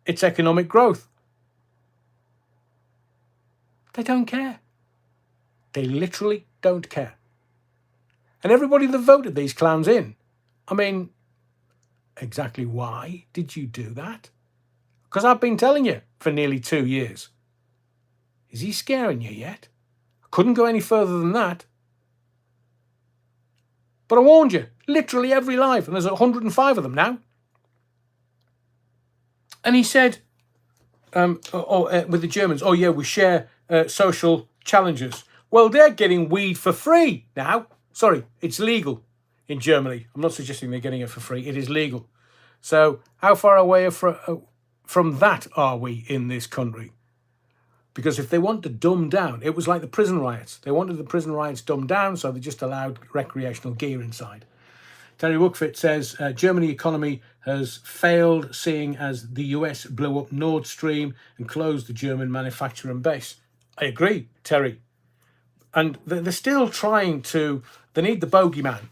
it's economic growth. They don't care. They literally don't care. And everybody that voted these clowns in, I mean, exactly why did you do that? Because I've been telling you for nearly 2 years. Is he scaring you yet? I couldn't go any further than that. But I warned you, literally every live, and there's 105 of them now. And he said, with the Germans, oh yeah, we share social challenges. Well, they're getting weed for free now. Sorry, it's legal in Germany. I'm not suggesting they're getting it for free. It is legal. So how far away from that are we in this country? Because if they want to dumb down, it was like the prison riots. They wanted the prison riots dumbed down, so they just allowed recreational gear inside. Terry Wookfit says, Germany economy has failed, seeing as the US blew up Nord Stream and closed the German manufacturing base. I agree, Terry. And they're still trying to, they need the bogeyman.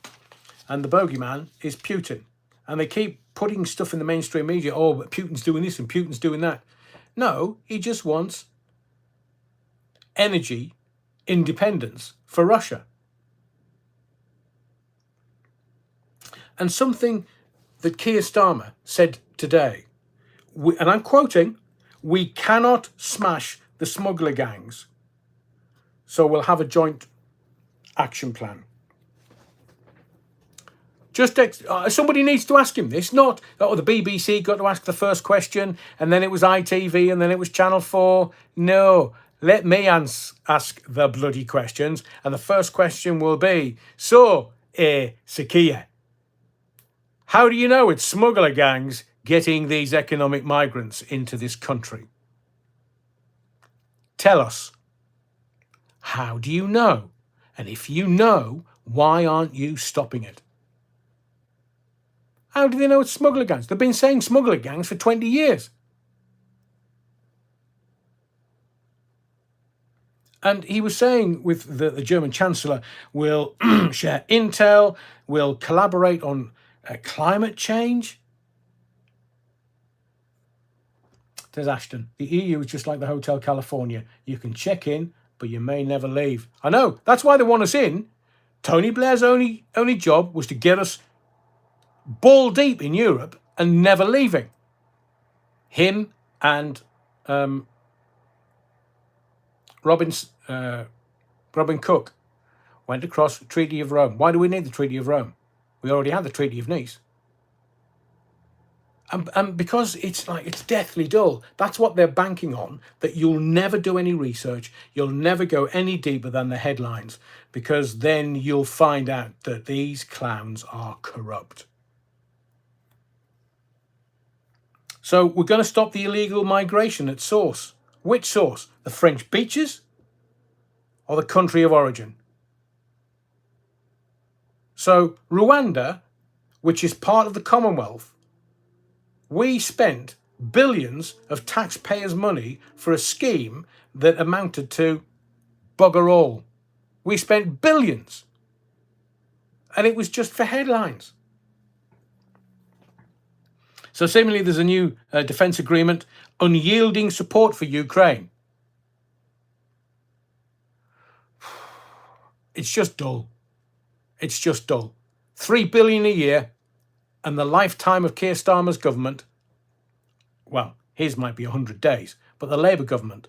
And the bogeyman is Putin. And they keep putting stuff in the mainstream media, oh, but Putin's doing this and Putin's doing that. No, he just wants energy independence for Russia. And something that Keir Starmer said today, and I'm quoting, "We cannot smash the smuggler gangs, so we'll have a joint action plan." Just somebody needs to ask him this, not the BBC got to ask the first question, and then it was ITV, and then it was Channel 4. No, let me ask the bloody questions, and the first question will be, so, Sakia, how do you know it's smuggler gangs getting these economic migrants into this country? Tell us. How do you know? And if you know, why aren't you stopping it? How do they know it's smuggler gangs? They've been saying smuggler gangs for 20 years. And he was saying with the German Chancellor, we'll share intel, we'll collaborate on climate change. Says Ashton, the EU is just like the Hotel California. You can check in, but you may never leave. I know, that's why they want us in. Tony Blair's only job was to get us ball deep in Europe and never leaving. Him and Robin Cook went across the Treaty of Rome. Why do we need the Treaty of Rome? We already had the Treaty of Nice. And because it's deathly dull. That's what they're banking on, that you'll never do any research, you'll never go any deeper than the headlines, because then you'll find out that these clowns are corrupt. So we're going to stop the illegal migration at source. Which source? The French beaches or the country of origin? So Rwanda, which is part of the Commonwealth, we spent billions of taxpayers' money for a scheme that amounted to bugger all. We spent billions. And it was just for headlines. So seemingly there's a new defence agreement, unyielding support for Ukraine. It's just dull. It's just dull. 3 billion a year, and the lifetime of Keir Starmer's government, well, his might be 100 days, but the Labour government,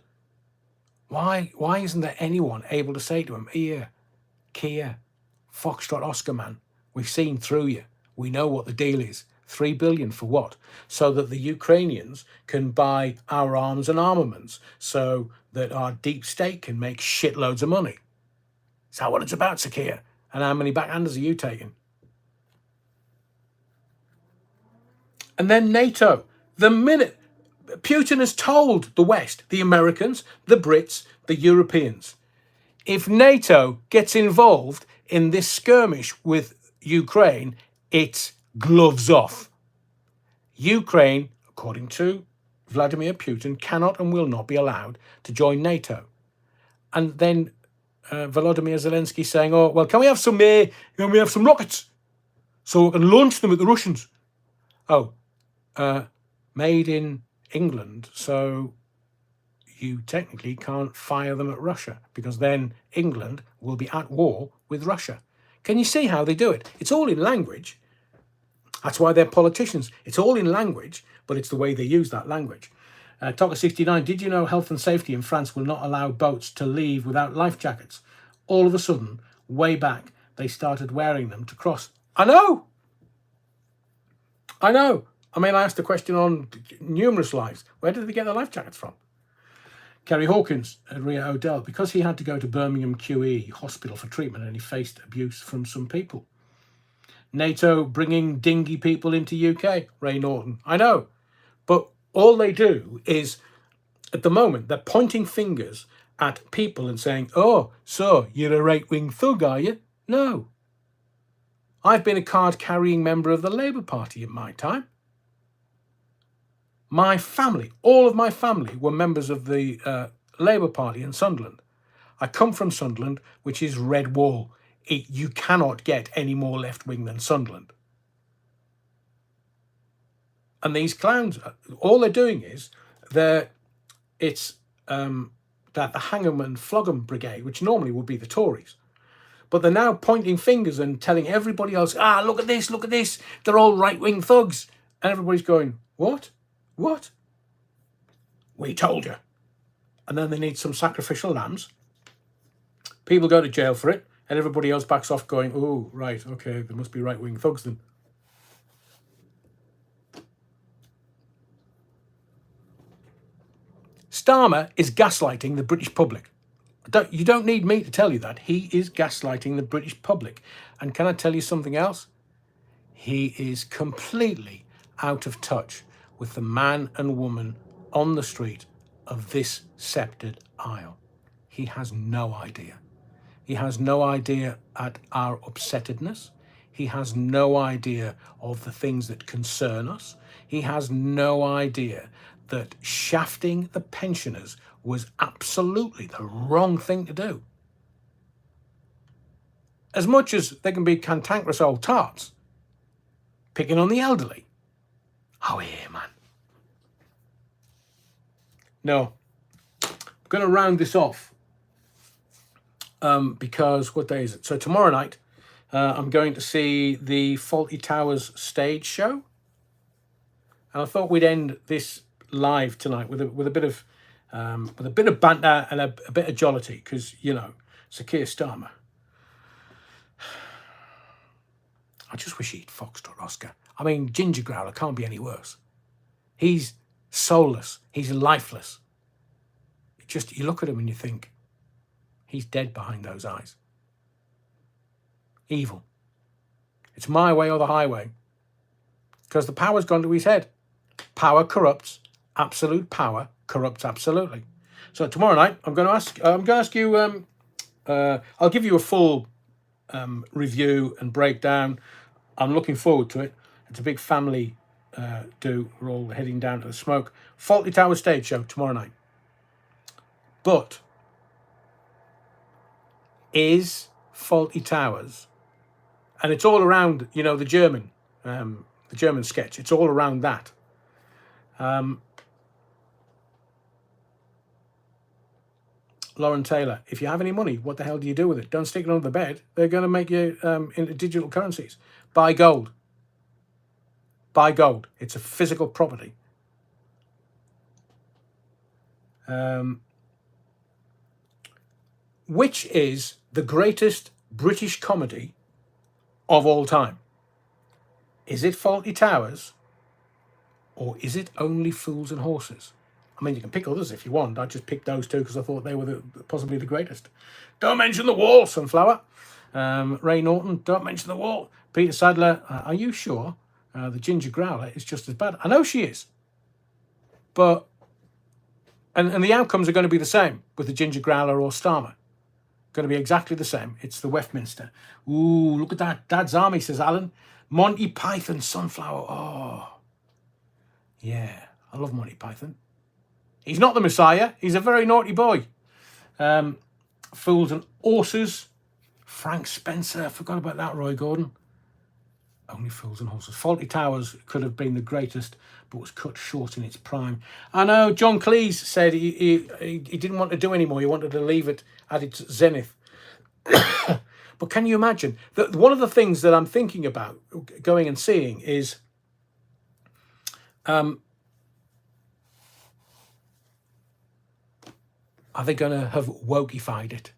why isn't there anyone able to say to him, here, Keir, Foxtrot Oscar man, we've seen through you. We know what the deal is. 3 billion for what? So that the Ukrainians can buy our arms and armaments, so that our deep state can make shitloads of money. Is that what it's about, Sakir? And how many backhanders are you taking? And then NATO. The minute Putin has told the West, the Americans, the Brits, the Europeans, if NATO gets involved in this skirmish with Ukraine, it's gloves off. Ukraine, according to Vladimir Putin, cannot and will not be allowed to join NATO. And then Volodymyr Zelensky saying, "Oh, well, can we have some rockets so we can launch them at the Russians?" Oh, made in England, so you technically can't fire them at Russia, because then England will be at war with Russia. Can you see how they do it? It's all in language. That's why they're politicians. It's all in language, but it's the way they use that language. Talker 69, did you know health and safety in France will not allow boats to leave without life jackets? All of a sudden, way back, they started wearing them to cross. I know. I mean, I asked the question on numerous lives. Where did they get the life jackets from? Kerry Hawkins at Ria Odell, because he had to go to Birmingham QE hospital for treatment and he faced abuse from some people. NATO bringing dingy people into UK, Ray Norton. I know. But all they do is, at the moment, they're pointing fingers at people and saying, "Oh, so you're a right-wing thug, are you?" No. I've been a card-carrying member of the Labour Party in my time. My family, all of my family, were members of the Labour Party in Sunderland. I come from Sunderland, which is red wall. You cannot get any more left-wing than Sunderland. And these clowns, all they're doing is, it's that the hang 'em and flog 'em brigade, which normally would be the Tories, but they're now pointing fingers and telling everybody else, look at this, they're all right-wing thugs. And everybody's going, what? What? We told you. And then they need some sacrificial lambs. People go to jail for it, and everybody else backs off going, oh, right, okay, there must be right-wing thugs then. Starmer is gaslighting the British public. You don't need me to tell you that. He is gaslighting the British public. And can I tell you something else? He is completely out of touch with the man and woman on the street of this sceptred isle. He has no idea. He has no idea at our upsettedness. He has no idea of the things that concern us. He has no idea that shafting the pensioners was absolutely the wrong thing to do. As much as they can be cantankerous old tarts, picking on the elderly. Oh, yeah, man. No, I'm going to round this off because what day is it? So tomorrow night, I'm going to see the Fawlty Towers stage show. And I thought we'd end this live tonight with a bit of banter and a bit of jollity, because Sir Keir Starmer. I just wish he'd foxtrot Oscar. I mean, Ginger Growler can't be any worse. He's soulless. He's lifeless. You look at him and you think, he's dead behind those eyes. Evil. It's my way or the highway. Because the power's gone to his head. Power corrupts. Absolute power corrupts absolutely. So tomorrow night, I'm going to ask you. I'll give you a full review and breakdown. I'm looking forward to it. It's a big family do. We're all heading down to the smoke. Fawlty Towers stage show tomorrow night. But is Fawlty Towers, and it's all around, the German sketch. It's all around that. Lauren Taylor, if you have any money, what the hell do you do with it? Don't stick it under the bed. They're going to make you into digital currencies. Buy gold. Buy gold. It's a physical property. Which is the greatest British comedy of all time? Is it Fawlty Towers, or is it Only Fools and Horses? I mean, you can pick others if you want. I just picked those two because I thought they were possibly the greatest. Don't mention the wall, Sunflower. Ray Norton, don't mention the wall. Peter Sadler, are you sure the Ginger Growler is just as bad? I know she is. But, and the outcomes are going to be the same with the Ginger Growler or Starmer. Going to be exactly the same. It's the Westminster. Ooh, look at that. Dad's Army, says Alan. Monty Python, Sunflower. Oh, yeah. I love Monty Python. He's not the Messiah. He's a very naughty boy. Fools and Horses. Frank Spencer. Forgot about that, Roy Gordon. Only Fools and Horses. Fawlty Towers could have been the greatest, but was cut short in its prime. I know John Cleese said he didn't want to do anymore. He wanted to leave it at its zenith. But can you imagine? That one of the things that I'm thinking about going and seeing is are they going to have wokeified it?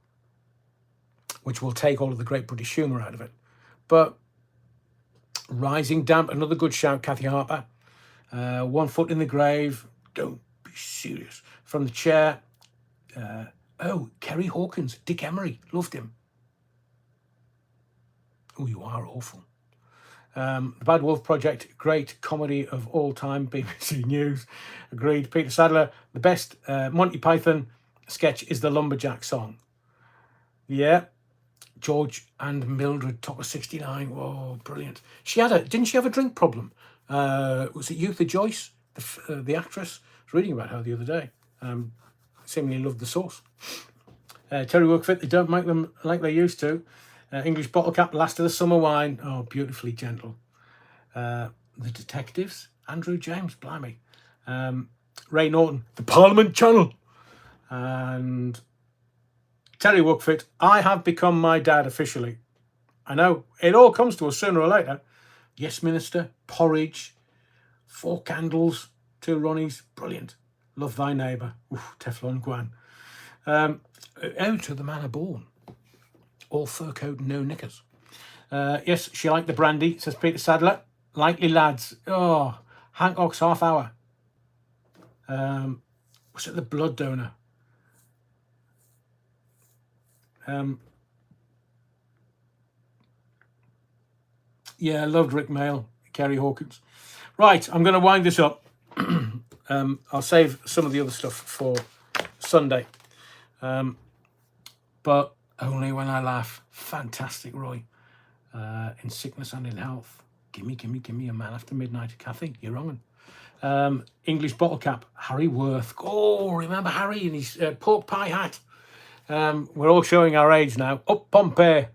Which will take all of the great British humour out of it. But Rising Damp, another good shout, Kathy Harper. One Foot in the Grave. Don't be serious. From the Chair. Kerry Hawkins. Dick Emery. Loved him. Oh, you are awful. The Bad Wolf Project. Great comedy of all time. BBC News. Agreed. Peter Sadler. The best Monty Python sketch is the Lumberjack song. Yeah. George and Mildred, top of 69. Whoa, brilliant. Didn't she have a drink problem? Was it Eutha Joyce, the actress? I was reading about her the other day. Seemingly loved the sauce. Terry Workfit, they don't make them like they used to. English Bottle Cap, Last of the Summer Wine. Oh, beautifully gentle. The Detectives, Andrew James, blimey. Ray Norton, the Parliament Channel. And Terry Wookfit, I have become my dad officially. I know, it all comes to us sooner or later. Yes, Minister, porridge, 4 candles, 2 Ronnies, brilliant. Love thy neighbour. Oof, Teflon Gwan. Out to the manor born. All fur coat, no knickers. Yes, she liked the brandy, says Peter Sadler. Likely lads. Oh, Hancock's half hour. Was it the blood donor? Yeah, loved Rick Mail, Kerry Hawkins. Right, I'm going to wind this up. I'll save some of the other stuff for Sunday. But only when I laugh. Fantastic, Roy. In sickness and in health. Gimme a man after midnight. Kathy, you're wrong. English bottle cap, Harry Worth. Oh, remember Harry in his pork pie hat? We're all showing our age now. Up Pompey,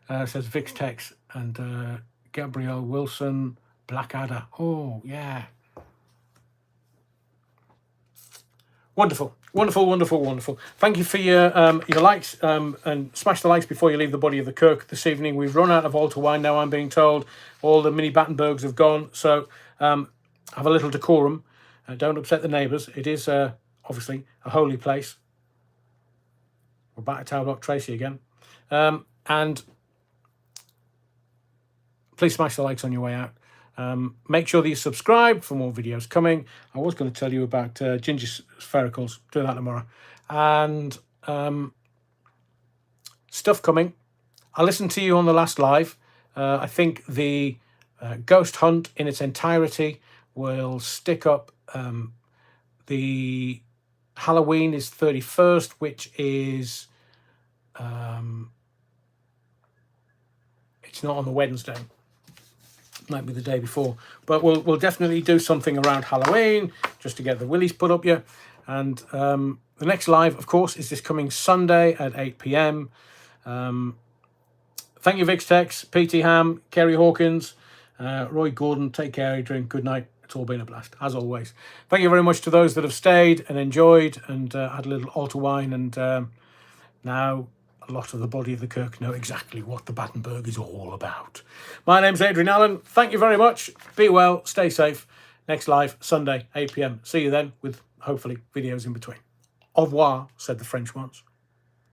says Vix Tex. And Gabrielle Wilson, Blackadder. Oh, yeah. Wonderful. Thank you for your likes, and smash the likes before you leave the body of the Kirk this evening. We've run out of altar wine now, I'm being told. All the mini Battenburgs have gone, so have a little decorum. Don't upset the neighbours. It is obviously a holy place. We're back at Tower Block Tracy again. And please smash the likes on your way out. Make sure that you subscribe for more videos coming. I was going to tell you about ginger sphericals. Do that tomorrow. And stuff coming. I listened to you on the last live. I think the ghost hunt in its entirety will stick up. The Halloween is 31st, which is it's not on the Wednesday. Might be the day before, but we'll definitely do something around Halloween just to get the willies put up here. And the next live, of course, is this coming Sunday at 8 p.m. Thank you, Vixtex, PT Ham, Kerry Hawkins, Roy Gordon. Take care, Adrian. Good night. It's all been a blast, as always. Thank you very much to those that have stayed and enjoyed and had a little altar wine. And now a lot of the body of the Kirk know exactly what the Battenburg is all about. My name's Adrian Allen. Thank you very much. Be well. Stay safe. Next live, Sunday, 8 p.m. See you then with, hopefully, videos in between. Au revoir, said the French once.